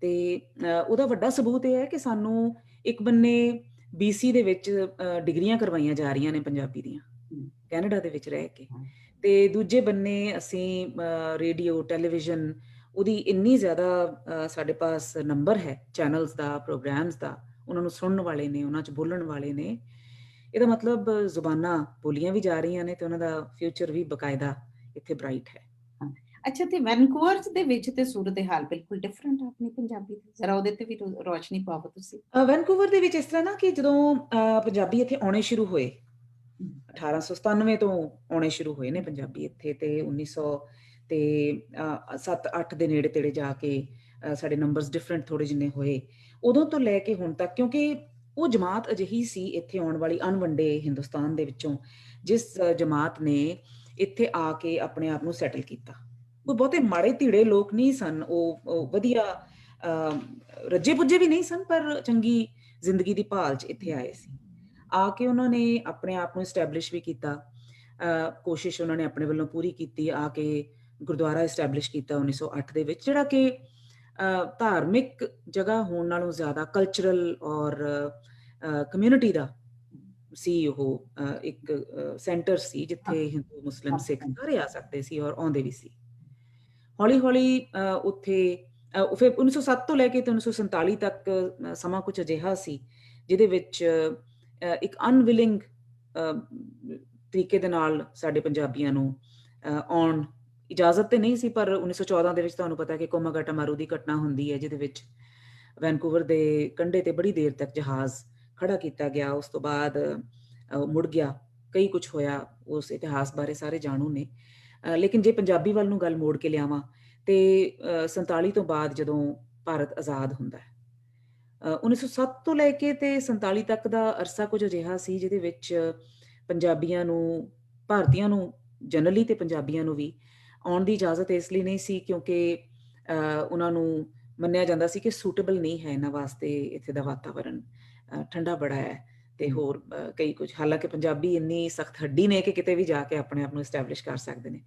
ਤੇ ਉਹਦਾ ਵੱਡਾ ਸਬੂਤ ਇਹ ਹੈ ਕਿ ਸਾਨੂੰ ਇੱਕ ਬੰਨੇ BC ਦੇ ਵਿੱਚ ਡਿਗਰੀਆਂ ਕਰਵਾਈਆਂ ਜਾ ਰਹੀਆਂ ਨੇ ਪੰਜਾਬੀ ਦੀਆਂ, ਕੈਨੇਡਾ ਦੇ ਵਿੱਚ ਰਹਿ ਕੇ, ਤੇ ਦੂਜੇ ਬੰਨੇ ਅਸੀਂ ਰੇਡੀਓ, ਟੈਲੀਵਿਜ਼ਨ, ਉਹਦੀ ਇੰਨੀ ਜ਼ਿਆਦਾ ਸਾਡੇ ਪਾਸ ਨੰਬਰ ਹੈ ਚੈਨਲਸ ਦਾ, ਪ੍ਰੋਗਰਾਮਸ ਦਾ, ਉਹਨਾਂ ਨੂੰ ਸੁਣਨ ਵਾਲੇ ਨੇ, ਉਹਨਾਂ 'ਚ ਬੋਲਣ ਵਾਲੇ ਨੇ। ਇਹਦਾ ਮਤਲਬ ਜ਼ੁਬਾਨਾਂ ਬੋਲੀਆਂ ਵੀ ਜਾ ਰਹੀਆਂ ਨੇ ਤੇ ਉਹਨਾਂ ਦਾ ਫਿਊਚਰ ਵੀ ਬਕਾਇਦਾ ਇੱਥੇ ਬ੍ਰਾਈਟ ਹੈ। ਅੱਛਾ, ਤੇ ਵੈਨਕੂਵਰ ਦੇ ਵਿੱਚ ਤੇ ਸੂਰਤ ਹਾਲ ਬਿਲਕੁਲ ਡਿਫਰੈਂਟ ਹੈ ਆਪਣੀ ਪੰਜਾਬੀ ਦੀ, ਜ਼ਰਾ ਉਹਦੇ ਤੇ ਵੀ ਰੋਸ਼ਨੀ ਪਾਓ ਤੁਸੀਂ। ਵੈਨਕੂਵਰ ਦੇ ਵਿੱਚ ਇਸ ਤਰ੍ਹਾਂ ਨਾ ਕਿ ਜਦੋਂ ਪੰਜਾਬੀ ਇੱਥੇ ਆਉਣੇ ਸ਼ੁਰੂ ਹੋਏ, 1897 ਤੋਂ ਆਉਣੇ ਸ਼ੁਰੂ ਹੋਏ ਨੇ ਪੰਜਾਬੀ ਇੱਥੇ, ਤੇ 1907-8 ਦੇ ਨੇੜੇ ਤੇੜੇ ਜਾ ਕੇ ਸਾਡੇ ਨੰਬਰਸ ਡਿਫਰੈਂਟ ਥੋੜੇ ਜਿੰਨੇ ਹੋਏ, ਉਦੋਂ ਤੋਂ ਲੈ ਕੇ ਹੁਣ ਤੱਕ, ਕਿਉਂਕਿ ਉਹ ਜਮਾਤ ਅਜਿਹੀ ਸੀ ਇੱਥੇ ਆਉਣ ਵਾਲੀ ਅਣਵੰਡੇ ਹਿੰਦੁਸਤਾਨ ਦੇ ਵਿੱਚੋਂ, ਜਿਸ ਜਮਾਤ ਨੇ ਇੱਥੇ ਆ ਕੇ ਆਪਣੇ ਆਪ ਨੂੰ ਸੈਟਲ ਕੀਤਾ। ਕੋਈ ਬਹੁਤੇ ਮਾੜੇ ਧੀੜੇ ਲੋਕ ਨਹੀਂ ਸਨ, ਉਹ ਵਧੀਆ ਰੱਜੇ ਪੁੱਜੇ ਵੀ ਨਹੀਂ ਸਨ, ਪਰ ਚੰਗੀ ਜ਼ਿੰਦਗੀ ਦੀ ਭਾਲ 'ਚ ਇੱਥੇ ਆਏ ਸੀ। ਆ ਕੇ ਉਹਨਾਂ ਨੇ ਆਪਣੇ ਆਪ ਨੂੰ ਐਸਟੈਬਲਿਸ਼ ਵੀ ਕੀਤਾ, ਕੋਸ਼ਿਸ਼ ਉਹਨਾਂ ਨੇ ਆਪਣੇ ਵੱਲੋਂ ਪੂਰੀ ਕੀਤੀ। ਆ ਕੇ ਗੁਰਦੁਆਰਾ ਐਸਟੈਬਲਿਸ਼ ਕੀਤਾ 1908 ਦੇ ਵਿੱਚ, ਜਿਹੜਾ ਕਿ ਧਾਰਮਿਕ ਜਗ੍ਹਾ ਹੋਣ ਨਾਲੋਂ ਜ਼ਿਆਦਾ ਕਲਚਰਲ ਔਰ ਕਮਿਊਨਿਟੀ ਦਾ ਸੀ। ਉਹ ਇੱਕ ਸੈਂਟਰ ਸੀ ਜਿੱਥੇ ਹਿੰਦੂ, ਮੁਸਲਿਮ, ਸਿੱਖ ਸਾਰੇ ਆ ਸਕਦੇ ਸੀ ਔਰ ਆਉਂਦੇ ਵੀ ਸੀ। ਹੌਲੀ ਹੌਲੀ ਉੱਥੇ ਫਿਰ 1907 ਤੋਂ ਲੈ ਕੇ ਤੇ 1947 ਤੱਕ ਸਮਾਂ ਕੁਝ ਅਜਿਹਾ ਸੀ ਜਿਹਦੇ ਵਿੱਚ ਇੱਕ ਅਨਵਿਲਿੰਗ ਤਰੀਕੇ ਦੇ ਨਾਲ ਸਾਡੇ ਪੰਜਾਬੀਆਂ ਨੂੰ ਆਉਣ ਇਜਾਜ਼ਤ ਤੇ ਨਹੀਂ ਸੀ, ਪਰ 1914 ਦੇ ਵਿੱਚ ਤੁਹਾਨੂੰ ਪਤਾ ਕਿ ਕੋਮਾਗਾਟਾਮਾਰੂ ਦੀ ਘਟਨਾ ਹੁੰਦੀ ਹੈ, ਜਿਹਦੇ ਵਿੱਚ ਵੈਨਕੂਵਰ ਦੇ ਕੰਢੇ ਤੇ ਬੜੀ ਦੇਰ ਤੱਕ ਜਹਾਜ਼ ਖੜਾ ਕੀਤਾ ਗਿਆ। ਉਸ ਤੋਂ ਬਾਅਦ ਮੁੜ ਗਿਆ, ਕਈ ਕੁਝ ਹੋਇਆ, ਉਸ ਇਤਿਹਾਸ ਬਾਰੇ ਸਾਰੇ ਜਾਣੂ ਨੇ। ਲੇਕਿਨ ਜੇ ਪੰਜਾਬੀ ਵੱਲ ਨੂੰ ਗੱਲ ਮੋੜ ਕੇ ਲਿਆਵਾਂ ਤੇ 47 ਤੋਂ ਬਾਅਦ ਜਦੋਂ ਭਾਰਤ ਆਜ਼ਾਦ ਹੁੰਦਾ ਹੈ, 1907 ਤੋਂ ਲੈ ਕੇ ਤੇ 47 ਤੱਕ ਦਾ ਅਰਸਾ ਕੁਝ ਅਜਿਹਾ ਸੀ ਜਿਹਦੇ ਵਿੱਚ ਪੰਜਾਬੀਆਂ ਨੂੰ, ਭਾਰਤੀਆਂ ਨੂੰ ਜਨਰਲੀ ਤੇ ਪੰਜਾਬੀਆਂ ਨੂੰ ਵੀ ਆਉਣ ਦੀ ਇਜਾਜ਼ਤ ਇਸ ਲਈ ਨਹੀਂ ਸੀ ਕਿਉਂਕਿ ਉਹਨਾਂ ਨੂੰ ਮੰਨਿਆ ਜਾਂਦਾ ਸੀ ਕਿ ਸੂਟੇਬਲ ਨਹੀਂ ਹੈ ਇਹਨਾਂ ਵਾਸਤੇ, ਇੱਥੇ ਦਾ ਵਾਤਾਵਰਨ ਠੰਡਾ ਬੜਾ ਹੈ ਤੇ ਹੋਰ ਕਈ ਕੁਝ। ਹਾਲਾਂਕਿ ਪੰਜਾਬੀ ਇੰਨੀ ਸਖਤ ਹੱਡੀ ਨੇ ਕਿ ਕਿਤੇ ਵੀ ਜਾ ਕੇ ਆਪਣੇ ਆਪ ਨੂੰ ਐਸਟੈਬਲਿਸ਼ ਕਰ ਸਕਦੇ ਨੇ,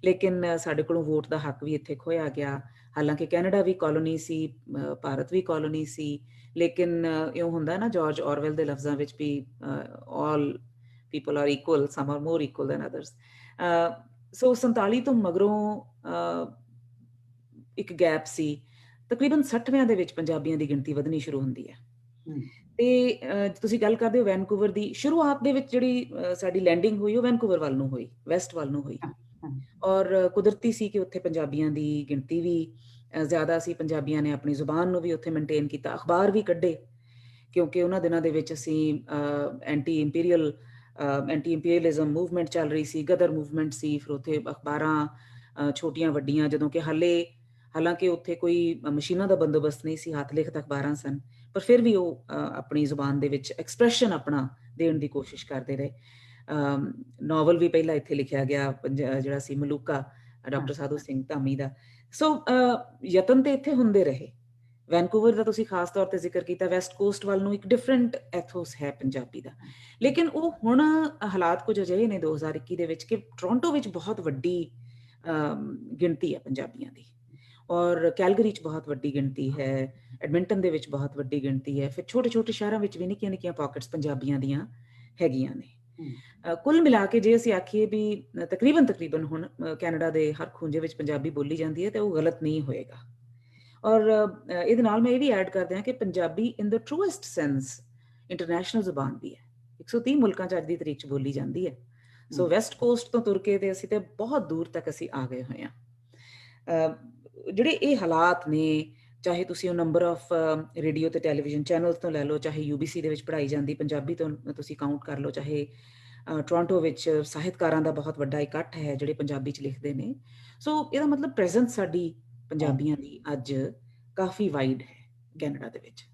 ਲੇਕਿਨ ਸਾਡੇ ਕੋਲੋਂ ਵੋਟ ਦਾ ਹੱਕ ਵੀ ਇੱਥੇ ਖੋਇਆ ਗਿਆ। ਹਾਲਾਂਕਿ ਕੈਨੇਡਾ ਵੀ ਕਾਲੋਨੀ ਸੀ, ਭਾਰਤ ਵੀ ਕਾਲੋਨੀ ਸੀ, ਲੇਕਿਨ ਇਉਂ ਹੁੰਦਾ ਨਾ ਜਾਰਜ ਔਰਵੈਲ ਦੇ ਲਫ਼ਜ਼ਾਂ ਵਿੱਚ ਵੀ all people are equal, some are more equal than others. So 47 ਤੋਂ ਮਗਰੋਂ ਇੱਕ ਗੈਪ ਸੀ, ਤਕਰੀਬਨ 60ਵਿਆਂ ਦੇ ਵਿੱਚ ਪੰਜਾਬੀਆਂ ਦੀ ਗਿਣਤੀ ਵਧਣੀ ਸ਼ੁਰੂ ਹੁੰਦੀ ਹੈ। ਤੇ ਤੁਸੀਂ ਗੱਲ ਕਰਦੇ ਹੋ ਵੈਨਕੂਵਰ ਦੀ, ਸ਼ੁਰੂਆਤ ਦੇ ਵਿੱਚ ਜਿਹੜੀ ਸਾਡੀ ਲੈਂਡਿੰਗ ਹੋਈ ਉਹ ਵੈਨਕੂਵਰ ਵੱਲ ਨੂੰ ਹੋਈ, ਵੈਸਟ ਵੱਲ ਨੂੰ ਹੋਈ, ਔਰ ਕੁਦਰਤੀ ਸੀ ਕਿ ਉੱਥੇ ਪੰਜਾਬੀਆਂ ਦੀ ਗਿਣਤੀ ਵੀ ਜ਼ਿਆਦਾ ਸੀ। ਪੰਜਾਬੀਆਂ ਨੇ ਆਪਣੀ ਜ਼ੁਬਾਨ ਨੂੰ ਵੀ ਉੱਥੇ ਮੇਨਟੇਨ ਕੀਤਾ, ਅਖਬਾਰ ਵੀ ਕੱਢੇ, ਕਿਉਂਕਿ ਉਹਨਾਂ ਦਿਨਾਂ ਦੇ ਵਿੱਚ ਅਸੀਂ ਐਂਟੀ ਇੰਪੀਰੀਅਲਿਜ਼ਮ ਮੂਵਮੈਂਟ ਚੱਲ ਰਹੀ ਸੀ, ਗਦਰ ਮੂਵਮੈਂਟ ਸੀ। ਫਿਰ ਉੱਥੇ ਅਖਬਾਰਾਂ ਛੋਟੀਆਂ ਵੱਡੀਆਂ, ਜਦੋਂ ਕਿ ਹਾਲਾਂਕਿ ਉੱਥੇ ਕੋਈ ਮਸ਼ੀਨਾਂ ਦਾ ਬੰਦੋਬਸਤ ਨਹੀਂ ਸੀ, ਹੱਥ ਲਿਖਤ ਅਖਬਾਰਾਂ ਸਨ, ਪਰ ਫਿਰ ਵੀ ਉਹ ਆਪਣੀ ਜ਼ੁਬਾਨ ਦੇ ਵਿੱਚ ਐਕਸਪ੍ਰੈਸ਼ਨ ਆਪਣਾ ਦੇਣ ਦੀ ਕੋਸ਼ਿਸ਼ ਕਰਦੇ ਰਹੇ। ਨਾਵਲ ਵੀ ਪਹਿਲਾਂ ਇੱਥੇ ਲਿਖਿਆ ਗਿਆ ਜਿਹੜਾ ਸੀ ਮਲੂਕਾ, ਡਾਕਟਰ ਸਾਧੂ ਸਿੰਘ ਧਾਮੀ ਦਾ। ਸੋ ਯਤਨ ਤੇ ਇੱਥੇ ਹੁੰਦੇ ਰਹੇ। ਵੈਨਕੂਵਰ ਦਾ ਤੁਸੀਂ ਖਾਸ ਤੌਰ ਤੇ ਜ਼ਿਕਰ ਕੀਤਾ, ਵੈਸਟ ਕੋਸਟ ਵੱਲ ਨੂੰ ਇੱਕ ਡਿਫਰੈਂਟ ਐਥੋਸ ਹੈ ਪੰਜਾਬੀ ਦਾ, ਲੇਕਿਨ ਉਹ ਹੁਣ ਹਾਲਾਤ ਕੁਝ ਅਜਿਹੇ ਨੇ 2021 ਦੇ ਵਿੱਚ ਕਿ ਟੋਰਾਂਟੋ ਵਿੱਚ ਬਹੁਤ ਵੱਡੀ ਗਿਣਤੀ ਹੈ ਪੰਜਾਬੀਆਂ ਦੀ, ਔਰ ਕੈਲਗਰੀ 'ਚ ਬਹੁਤ ਵੱਡੀ ਗਿਣਤੀ ਹੈ, ਐਡਮਿੰਟਨ ਦੇ ਵਿੱਚ ਬਹੁਤ ਵੱਡੀ ਗਿਣਤੀ ਹੈ, ਫਿਰ ਛੋਟੇ ਛੋਟੇ ਸ਼ਹਿਰਾਂ ਵਿੱਚ ਵੀ ਨਿੱਕੀਆਂ ਨਿੱਕੀਆਂ ਪਾਕਟਸ ਪੰਜਾਬੀਆਂ ਦੀਆਂ ਹੈਗੀਆਂ ਨੇ। ਕੁੱਲ ਮਿਲਾ ਕੇ ਜੇ ਅਸੀਂ ਆਖੀਏ ਵੀ ਤਕਰੀਬਨ ਹੁਣ ਕੈਨੇਡਾ ਦੇ ਹਰ ਖੂੰਜੇ ਵਿੱਚ ਪੰਜਾਬੀ ਬੋਲੀ ਜਾਂਦੀ ਹੈ ਤੇ ਉਹ ਗਲਤ ਨਹੀਂ ਹੋਏਗਾ। ਔਰ ਇਹਦੇ ਨਾਲ ਮੈਂ ਇਹ ਵੀ ਐਡ ਕਰਦੇ ਹਾਂ ਕਿ ਪੰਜਾਬੀ ਇਨ ਦ ਟਰੂਐਸਟ ਸੈਂਸ ਇੰਟਰਨੈਸ਼ਨਲ ਜ਼ੁਬਾਨ ਵੀ ਹੈ, 130 ਮੁਲਕਾਂ 'ਚ ਅੱਜ ਦੀ ਤਰੀਕ 'ਚ ਬੋਲੀ ਜਾਂਦੀ ਹੈ। ਸੋ ਵੈਸਟ ਕੋਸਟ ਤੋਂ ਤੁਰ ਕੇ ਤੇ ਅਸੀਂ ਤੇ ਬਹੁਤ ਦੂਰ ਤੱਕ ਅਸੀਂ ਆ ਗਏ ਹੋਏ ਹਾਂ। ਜਿਹੜੇ ਇਹ ਹਾਲਾਤ ਨੇ, ਚਾਹੇ ਤੁਸੀਂ ਉਹ ਨੰਬਰ ਆਫ ਰੇਡੀਓ ਤੇ ਟੈਲੀਵਿਜ਼ਨ ਚੈਨਲਸ ਤੋਂ ਲੈ ਲਓ, ਚਾਹੇ UBC ਦੇ ਵਿੱਚ ਪੜ੍ਹਾਈ ਜਾਂਦੀ ਪੰਜਾਬੀ ਤੋਂ ਤੁਸੀਂ ਕਾਊਂਟ ਕਰ ਲਓ, ਚਾਹੇ ਟੋਰਾਂਟੋ ਵਿੱਚ ਸਾਹਿਤਕਾਰਾਂ ਦਾ ਬਹੁਤ ਵੱਡਾ ਇਕੱਠ ਹੈ ਜਿਹੜੇ ਪੰਜਾਬੀ 'ਚ ਲਿਖਦੇ ਨੇ। ਸੋ ਇਹਦਾ ਮਤਲਬ ਪ੍ਰੈਜ਼ੈਂਸ ਸਾਡੀ ਪੰਜਾਬੀਆਂ ਦੀ ਅੱਜ ਕਾਫੀ ਵਾਈਡ ਹੈ ਕੈਨੇਡਾ ਦੇ ਵਿੱਚ।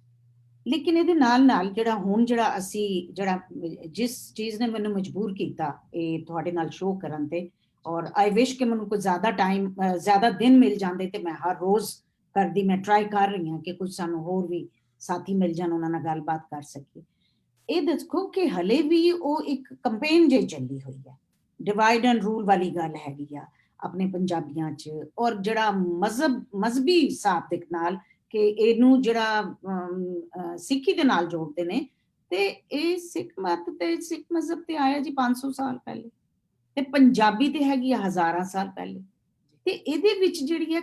ਲੇਕਿਨ ਇਹਦੇ ਨਾਲ ਜਿਹੜਾ ਜਿਸ ਚੀਜ਼ ਨੇ ਮੈਨੂੰ ਮਜਬੂਰ ਕੀਤਾ ਇਹ ਤੁਹਾਡੇ ਨਾਲ ਸ਼ੋਅ ਕਰਨ ਤੇ, ਔਰ ਆਈ ਵਿਸ਼ ਕਿ ਮੈਨੂੰ ਕੋਈ ਜ਼ਿਆਦਾ ਦਿਨ ਮਿਲ ਜਾਂਦੇ ਤੇ ਮੈਂ ਹਰ ਰੋਜ਼ ਕਰਦੀ। ਮੈਂ ਟਰਾਈ ਕਰ ਰਹੀ ਹਾਂ ਕਿ ਕੁਝ ਸਾਨੂੰ ਹੋਰ ਵੀ ਸਾਥੀ ਮਿਲ ਜਾਣ, ਉਹਨਾਂ ਨਾਲ ਗੱਲਬਾਤ ਕਰ ਸਕੀਏ। ਇਹ ਦੇਖੋ ਕਿ ਹਲੇ ਵੀ ਉਹ ਇੱਕ ਕੰਪੇਨ ਜਿਹੀ ਚੱਲੀ ਹੋਈ ਹੈ, ਡਿਵਾਈਡ ਐਂਡ ਰੂਲ ਵਾਲੀ ਗੱਲ ਹੈਗੀ ਆ ਆਪਣੇ ਪੰਜਾਬੀਆਂ 'ਚ, ਔਰ ਜਿਹੜਾ ਮਜ਼ਹਬੀ ਹਿਸਾਬ ਦੇ ਨਾਲ ਕਿ ਇਹਨੂੰ ਜਿਹੜਾ ਸਿੱਖੀ ਦੇ ਨਾਲ ਜੋੜਦੇ ਨੇ, ਤੇ ਇਹ ਸਿੱਖ ਮਤ ਤੇ ਸਿੱਖ ਮਜ਼ਹਬ ਤੇ ਆਇਆ ਜੀ 500 ਸਾਲ ਪਹਿਲੇ, ਤੇ ਪੰਜਾਬੀ ਤੇ ਹੈਗੀ ਆ ਹਜ਼ਾਰਾਂ ਸਾਲ ਪਹਿਲੇ। ਤੇ ਇਹਦੇ ਵਿੱਚ ਜਿਹੜੀ ਹੈ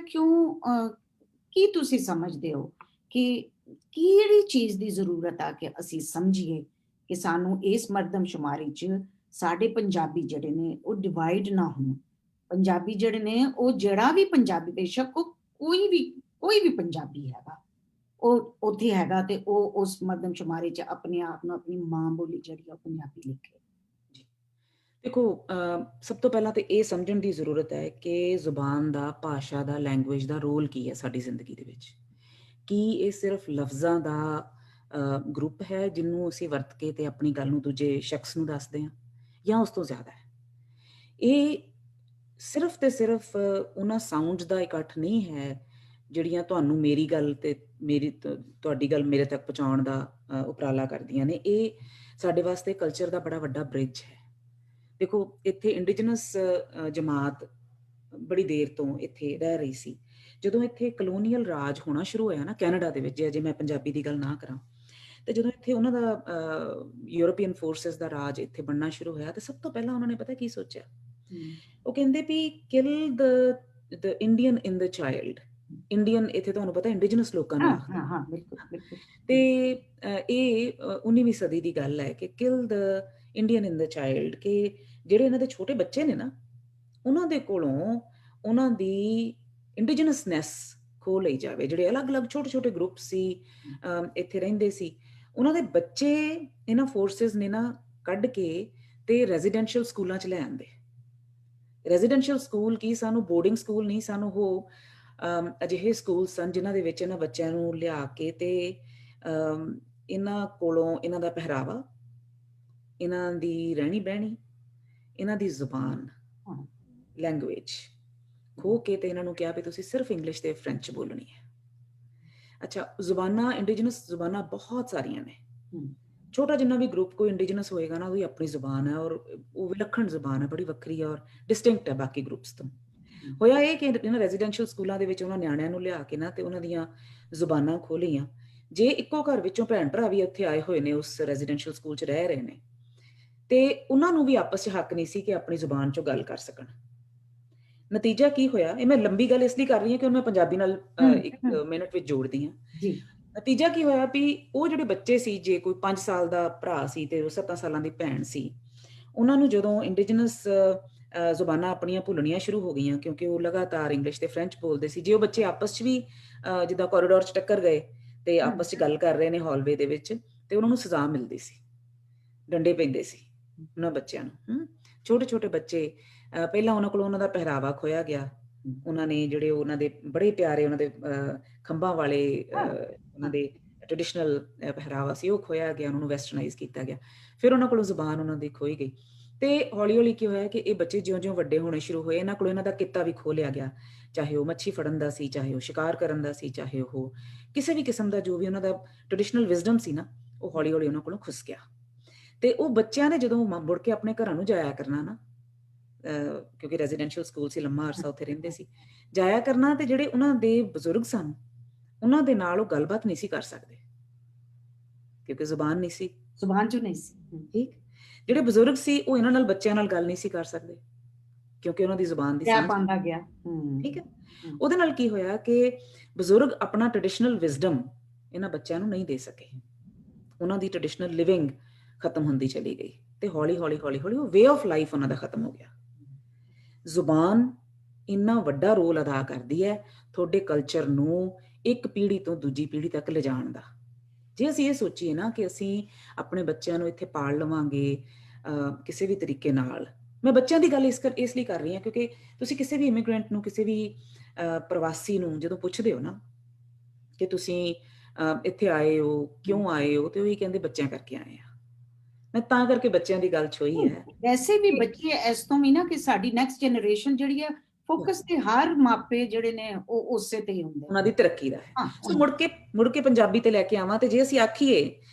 ਕੀ ਤੁਸੀਂ ਸਮਝਦੇ ਹੋ ਕਿ ਕਿਹੜੀ ਚੀਜ਼ ਦੀ ਜ਼ਰੂਰਤ ਆ ਕਿ ਅਸੀਂ ਸਮਝੀਏ ਕਿ ਸਾਨੂੰ ਇਸ ਮਰਦਮਸ਼ੁਮਾਰੀ 'ਚ ਸਾਡੇ ਪੰਜਾਬੀ ਜਿਹੜੇ ਨੇ ਉਹ ਡਿਵਾਈਡ ਨਾ ਹੋਣ। ਪੰਜਾਬੀ ਜਿਹੜੇ ਨੇ ਉਹ ਜਿਹੜਾ ਵੀ ਪੰਜਾਬੀ, ਬੇਸ਼ੱਕ ਉਹ ਕੋਈ ਵੀ ਪੰਜਾਬੀ ਹੈਗਾ, ਉਹ ਉੱਥੇ ਹੈਗਾ ਤੇ ਉਹ ਉਸ ਮਰਦਮਸ਼ੁਮਾਰੀ 'ਚ ਆਪਣੇ ਆਪ ਨੂੰ ਆਪਣੀ ਮਾਂ ਬੋਲੀ ਜਿਹੜੀ ਆ ਪੰਜਾਬੀ ਲਿਖੇ। ਦੇਖੋ, ਸਭ ਤੋਂ ਪਹਿਲਾਂ ਤੇ ਇਹ ਸਮਝਣ ਦੀ ਜ਼ਰੂਰਤ ਹੈ ਕਿ ਜ਼ੁਬਾਨ ਦਾ, ਭਾਸ਼ਾ ਦਾ, ਲੈਂਗੁਏਜ ਦਾ ਰੋਲ ਕੀ ਹੈ ਸਾਡੀ ਜ਼ਿੰਦਗੀ ਦੇ ਵਿੱਚ। ਕੀ ਇਹ ਸਿਰਫ ਲਫ਼ਜ਼ਾਂ ਦਾ ਗਰੁੱਪ ਹੈ ਜਿਹਨੂੰ ਅਸੀਂ ਵਰਤ ਕੇ ਤੇ ਆਪਣੀ ਗੱਲ ਨੂੰ ਦੂਜੇ ਸ਼ਖਸ ਨੂੰ ਦੱਸਦੇ ਹਾਂ, ਜਾਂ ਉਸ ਤੋਂ ਜ਼ਿਆਦਾ ਹੈ? ਇਹ ਸਿਰਫ ਤੇ ਸਿਰਫ ਉਹਨਾਂ ਸਾਊਂਡਸ ਦਾ ਇਕੱਠ ਨਹੀਂ ਹੈ ਜਿਹੜੀਆਂ ਤੁਹਾਨੂੰ ਮੇਰੀ ਗੱਲ ਤੇ ਤੁਹਾਡੀ ਗੱਲ ਮੇਰੇ ਤੱਕ ਪਹੁੰਚਾਉਣ ਦਾ ਉਪਰਾਲਾ ਕਰਦੀਆਂ ਨੇ। ਇਹ ਸਾਡੇ ਵਾਸਤੇ ਕਲਚਰ ਦਾ ਬੜਾ ਵੱਡਾ ਬ੍ਰਿਜ ਹੈ। ਦੇਖੋ, ਇੱਥੇ ਇੰਡੀਜਨਸ ਜਮਾਤ ਬੜੀ ਦੇਰ ਤੋਂ ਇੱਥੇ ਰਹਿ ਰਹੀ ਸੀ। ਜਦੋਂ ਇੱਥੇ ਕਲੋਨੀਅਲ ਰਾਜ ਹੋਣਾ ਸ਼ੁਰੂ ਹੋਇਆ ਨਾ ਕੈਨੇਡਾ ਦੇ ਵਿੱਚ, ਜੇ ਮੈਂ ਪੰਜਾਬੀ ਦੀ ਗੱਲ ਨਾ ਕਰਾਂ, ਤੇ ਜਦੋਂ ਇੱਥੇ ਉਹਨਾਂ ਦਾ ਯੂਰੋਪੀਅਨ ਫੋਰਸਿਸ ਦਾ ਰਾਜ ਇੱਥੇ ਬਣਨਾ ਸ਼ੁਰੂ ਹੋਇਆ, ਤੇ ਸਭ ਤੋਂ ਪਹਿਲਾਂ ਉਹਨਾਂ ਨੇ ਪਤਾ ਕੀ ਸੋਚਿਆ? ਉਹ ਕਹਿੰਦੇ we kill the Indian in the child. Indian, ਇੱਥੇ ਤੁਹਾਨੂੰ ਪਤਾ ਇੰਡੀਜਨਸ ਲੋਕਾਂ ਨੂੰ ਆਖਦੇ। ਹਾਂ ਬਿਲਕੁਲ ਬਿਲਕੁਲ। ਤੇ ਇਹ 19ਵੀਂ ਸਦੀ ਦੀ ਗੱਲ ਹੈ ਕਿ ਕਿਲ the Indian in the child, ਕਿ ਜਿਹੜੇ ਇਹਨਾਂ ਦੇ ਛੋਟੇ ਬੱਚੇ ਨੇ ਨਾ, ਉਹਨਾਂ ਦੇ ਕੋਲੋਂ ਉਹਨਾਂ ਦੀ ਇੰਡੀਜਨਸਨੈਸ ਖੋਹ ਲਈ ਜਾਵੇ। ਜਿਹੜੇ ਅਲੱਗ-ਅਲੱਗ ਛੋਟੇ-ਛੋਟੇ ਗਰੁੱਪ ਸੀ ਇੱਥੇ ਰਹਿੰਦੇ ਸੀ, ਉਹਨਾਂ ਦੇ ਬੱਚੇ ਇਹਨਾਂ ਫੋਰਸਿਸ ਨੇ ਨਾ ਕੱਢ ਕੇ ਤੇ ਰੈਜ਼ੀਡੈਂਸ਼ੀਅਲ ਸਕੂਲਾਂ 'ਚ ਲੈ ਆਂਦੇ। ਰੈਜ਼ੀਡੈਂਸ਼ੀਅਲ ਸਕੂਲ ਕੀ, ਸਾਨੂੰ ਬੋਰਡਿੰਗ ਸਕੂਲ ਨਹੀਂ, ਸਾਨੂੰ ਉਹ ਅਜਿਹੇ ਸਕੂਲ ਸਨ ਜਿਨ੍ਹਾਂ ਦੇ ਵਿੱਚ ਇਹਨਾਂ ਬੱਚਿਆਂ ਨੂੰ ਲਿਆ ਕੇ ਤੇ ਇਹਨਾਂ ਕੋਲੋਂ ਇਹਨਾਂ ਦਾ ਪਹਿਰਾਵਾ, ਇਹਨਾਂ ਦੀ ਰਹਿਣੀ ਬਹਿਣੀ, ਇਹਨਾਂ ਦੀ ਜ਼ੁਬਾਨ, ਲੈਂਗੁਏਜ ਖੋਹ ਕੇ ਤੇ ਇਹਨਾਂ ਨੂੰ ਕਿਹਾ ਵੀ ਤੁਸੀਂ ਸਿਰਫ ਇੰਗਲਿਸ਼ ਤੇ ਫ੍ਰੈਂਚ ਬੋਲਣੀ ਹੈ। ਅੱਛਾ, ਜ਼ੁਬਾਨਾਂ, ਇੰਡੀਜਨਸ ਜ਼ੁਬਾਨਾਂ ਬਹੁਤ ਸਾਰੀਆਂ ਨੇ। ਛੋਟਾ ਜਿੰਨਾ ਵੀ ਗਰੁੱਪ ਕੋਈ ਇੰਡੀਜਨਸ ਹੋਏਗਾ ਨਾ, ਉਹਦੀ ਆਪਣੀ ਜ਼ੁਬਾਨ ਹੈ, ਔਰ ਉਹ ਵਿਲੱਖਣ ਜ਼ੁਬਾਨ ਹੈ, ਬੜੀ ਵੱਖਰੀ ਹੈ ਔਰ ਡਿਸਟਿੰਕਟ ਹੈ ਬਾਕੀ ਗਰੁੱਪਸ ਤੋਂ। ਹੋਇਆ ਇਹ ਕਿ ਇਹਨਾਂ ਰੈਜ਼ੀਡੈਂਸ਼ੀਅਲ ਸਕੂਲਾਂ ਦੇ ਵਿੱਚ ਉਹਨਾਂ ਨਿਆਣਿਆਂ ਨੂੰ ਲਿਆ ਕੇ ਨਾ ਤੇ ਉਹਨਾਂ ਦੀਆਂ ਜ਼ੁਬਾਨਾਂ ਖੋਲੀਆਂ। ਜੇ ਇੱਕੋ ਘਰ ਵਿੱਚੋਂ ਭੈਣ ਭਰਾ ਵੀ ਉੱਥੇ ਆਏ ਹੋਏ ਨੇ, ਉਸ ਰੈਜ਼ੀਡੈਂਸ਼ੀਅਲ ਸਕੂਲ 'ਚ ਰਹਿ ਰਹੇ ਨੇ, ਤੇ ਉਹਨਾਂ ਨੂੰ ਵੀ ਆਪਸ 'ਚ ਹੱਕ ਨਹੀਂ ਸੀ ਕਿ ਆਪਣੀ ਜ਼ੁਬਾਨ 'ਚੋਂ ਗੱਲ ਕਰ ਸਕਣ। ਨਤੀਜਾ ਕੀ ਹੋਇਆ, ਇਹ ਮੈਂ ਲੰਬੀ ਗੱਲ ਇਸ ਲਈ ਕਰ ਰਹੀ ਹਾਂ ਕਿ ਮੈਂ ਪੰਜਾਬੀ ਨਾਲ 1 ਮਿੰਟ ਵਿੱਚ ਜੋੜਦੀ ਹਾਂ। ਨਤੀਜਾ ਕੀ ਹੋਇਆ ਵੀ ਉਹ ਜਿਹੜੇ ਬੱਚੇ ਸੀ, ਜੇ ਕੋਈ 5 ਸਾਲ ਦਾ ਭਰਾ ਸੀ ਤੇ 7 ਸਾਲਾਂ ਦੀ ਭੈਣ ਸੀ, ਉਹਨਾਂ ਨੂੰ ਜਦੋਂ ਇੰਡੀਜਨਸ ਜ਼ੁਬਾਨਾਂ ਆਪਣੀਆਂ ਭੁੱਲਣੀਆਂ ਸ਼ੁਰੂ ਹੋ ਗਈਆਂ, ਕਿਉਂਕਿ ਉਹ ਲਗਾਤਾਰ ਇੰਗਲਿਸ਼ ਤੇ ਫ੍ਰੈਂਚ ਬੋਲਦੇ ਸੀ, ਜੇ ਉਹ ਬੱਚੇ ਆਪਸ 'ਚ ਵੀ ਜਿੱਦਾਂ ਕੋਰੀਡੋਰ 'ਚ ਟੱਕਰ ਗਏ ਤੇ ਆਪਸ 'ਚ ਗੱਲ ਕਰ ਰਹੇ ਨੇ ਹਾਲਵੇ ਦੇ ਵਿੱਚ, ਤੇ ਉਹਨਾਂ ਨੂੰ ਸਜ਼ਾ ਮਿਲਦੀ ਸੀ, ਡੰਡੇ ਪੈਂਦੇ ਸੀ ਉਹਨਾਂ ਬੱਚਿਆਂ ਨੂੰ। ਛੋਟੇ ਛੋਟੇ ਬੱਚੇ, ਪਹਿਲਾਂ ਉਹਨਾਂ ਕੋਲੋਂ ਉਹਨਾਂ ਦਾ ਪਹਿਰਾਵਾ ਖੋਇਆ ਗਿਆ। ਉਹਨਾਂ ਨੇ ਜਿਹੜੇ ਉਹਨਾਂ ਦੇ ਬੜੇ ਪਿਆਰੇ ਉਹਨਾਂ ਦੇ ਖੰਭਾਂ ਵਾਲੇ ਉਹਨਾਂ ਦੇ ਟ੍ਰੈਡੀਸ਼ਨਲ ਪਹਿਰਾਵਾ ਸੀ, ਉਹ ਖੋਇਆ ਗਿਆ, ਉਹਨਾਂ ਨੂੰ ਵੈਸਟਰਨਾਈਜ਼ ਕੀਤਾ ਗਿਆ। ਫਿਰ ਉਹਨਾਂ ਕੋਲੋਂ ਜ਼ੁਬਾਨ ਉਹਨਾਂ ਦੀ ਖੋਈ ਗਈ। ਤੇ ਹੌਲੀ ਹੌਲੀ ਕੀ ਹੋਇਆ ਕਿ ਇਹ ਬੱਚੇ ਜਿਉਂ-ਜਿਉਂ ਵੱਡੇ ਹੋਣੇ ਸ਼ੁਰੂ ਹੋਏ, ਇਹਨਾਂ ਕੋਲੋਂ ਇਹਨਾਂ ਦਾ ਕਿੱਤਾ ਵੀ ਖੋਹ ਲਿਆ ਗਿਆ। ਚਾਹੇ ਉਹ ਮੱਛੀ ਫੜਨ ਦਾ ਸੀ, ਚਾਹੇ ਉਹ ਸ਼ਿਕਾਰ ਕਰਨ ਦਾ ਸੀ, ਚਾਹੇ ਉਹ ਕਿਸੇ ਵੀ ਕਿਸਮ ਦਾ ਜੋ ਵੀ ਉਹਨਾਂ ਦਾ ਟ੍ਰੈਡੀਸ਼ਨਲ ਵਿਜ਼ਡਮ ਸੀ ਨਾ, ਉਹ ਹੌਲੀ ਹੌਲੀ ਉਹਨਾਂ ਕੋਲੋਂ ਖੁੱਸ ਗਿਆ। ਤੇ ਉਹ ਬੱਚਿਆਂ ਨੇ ਜਦੋਂ ਮੁੜ ਕੇ ਆਪਣੇ ਘਰਾਂ ਨੂੰ ਜਾਇਆ ਕਰਨਾ ਨਾ, ਕਿਉਂਕਿ ਰੈਜ਼ੀਡੈਂਸ਼ੀਅਲ ਸਕੂਲ ਸੀ, ਲੰਮਾ ਅਰਸਾ ਉੱਥੇ ਰਹਿੰਦੇ ਸੀ, ਜਾਇਆ ਕਰਨਾ, ਤੇ ਜਿਹੜੇ ਉਹਨਾਂ ਦੇ ਬਜ਼ੁਰਗ ਸਨ, ਉਹਨਾਂ ਦੇ ਨਾਲ ਉਹ ਗੱਲਬਾਤ ਨਹੀਂ ਸੀ ਕਰ ਸਕਦੇ, ਕਿਉਂਕਿ ਜ਼ੁਬਾਨ ਨਹੀਂ ਸੀ, ਜ਼ੁਬਾਨ 'ਚ ਨਹੀਂ ਸੀ। ਠੀਕ, ਜਿਹੜੇ ਬਜ਼ੁਰਗ ਸੀ ਉਹ ਇਹਨਾਂ ਨਾਲ, ਬੱਚਿਆਂ ਨਾਲ ਗੱਲ ਨਹੀਂ ਸੀ ਕਰ ਸਕਦੇ, ਕਿਉਂਕਿ ਉਹਨਾਂ ਦੀ ਜ਼ੁਬਾਨ ਦੀ ਸਾਂਝ ਪਾਉਂਦਾ ਗਿਆ। ਠੀਕ ਹੈ। ਉਹਦੇ ਨਾਲ ਕੀ ਹੋਇਆ ਕਿ ਬਜ਼ੁਰਗ ਆਪਣਾ ਟ੍ਰੈਡੀਸ਼ਨਲ ਵਿਜ਼ਡਮ ਇਹਨਾਂ ਬੱਚਿਆਂ ਨੂੰ ਨਹੀਂ ਦੇ ਸਕੇ, ਉਹਨਾਂ ਦੀ ਟ੍ਰੈਡੀਸ਼ਨਲ ਲਿਵਿੰਗ ਖਤਮ ਹੁੰਦੀ ਚਲੀ ਗਈ, ਤੇ ਹੌਲੀ ਹੌਲੀ ਹੌਲੀ ਹੌਲੀ ਉਹ ਵੇ ਆਫ ਲਾਈਫ ਉਹਨਾਂ ਦਾ ਖਤਮ ਹੋ ਗਿਆ। ਜ਼ੁਬਾਨ ਇੰਨਾ ਵੱਡਾ ਰੋਲ ਅਦਾ ਕਰਦੀ ਹੈ ਤੁਹਾਡੇ ਕਲਚਰ ਨੂੰ ਇੱਕ ਪੀੜ੍ਹੀ ਤੋਂ ਦੂਜੀ ਪੀੜ੍ਹੀ ਤੱਕ ਲਿਜਾਣ ਦਾ। ਜੇ ਅਸੀਂ ਇਹ ਸੋਚੀਏ ਨਾ ਕਿ ਅਸੀਂ ਆਪਣੇ ਬੱਚਿਆਂ ਨੂੰ ਇੱਥੇ ਪਾਲ ਲਵਾਂਗੇ ਕਿਸੇ ਵੀ ਤਰੀਕੇ ਨਾਲ, ਮੈਂ ਬੱਚਿਆਂ ਦੀ ਗੱਲ ਇਸ ਲਈ ਕਰ ਰਹੀ ਹਾਂ ਕਿਉਂਕਿ ਤੁਸੀਂ ਕਿਸੇ ਵੀ ਇਮੀਗ੍ਰੈਂਟ ਨੂੰ, ਕਿਸੇ ਵੀ ਪ੍ਰਵਾਸੀ ਨੂੰ ਜਦੋਂ ਪੁੱਛਦੇ ਹੋ ਨਾ ਕਿ ਤੁਸੀਂ ਇੱਥੇ ਆਏ ਹੋ, ਕਿਉਂ ਆਏ ਹੋ, ਤੇ ਉਹ ਹੀ ਕਹਿੰਦੇ ਬੱਚਿਆਂ ਕਰਕੇ ਆਏ ਆ। ਮੈਂ ਤਾਂ ਕਰਕੇ ਬੱਚਿਆਂ ਦੀ ਗੱਲ ਛੋਈ ਹੈ। ਵੈਸੇ ਵੀ ਬੱਚੇ ਇਸ ਤੋਂ ਵੀ ਨਾ ਕਿ ਸਾਡੀ ਨੈਕਸਟ ਜਨਰੇਸ਼ਨ ਜਿਹੜੀ ਹੈ, ਫੋਕਸ ਤੇ ਹਰ ਮਾਪੇ ਜਿਹੜੇ ਨੇ ਉਹ ਉਸੇ ਤੇ ਹੀ ਹੁੰਦੇ, ਉਹਨਾਂ ਦੀ ਤਰੱਕੀ ਦਾ ਹੈ। ਸੋ ਮੁੜ ਕੇ ਪੰਜਾਬੀ ਤੇ ਲੈ ਕੇ ਆਵਾਂ, ਤੇ ਜੇ ਅਸੀਂ ਆਖੀਏ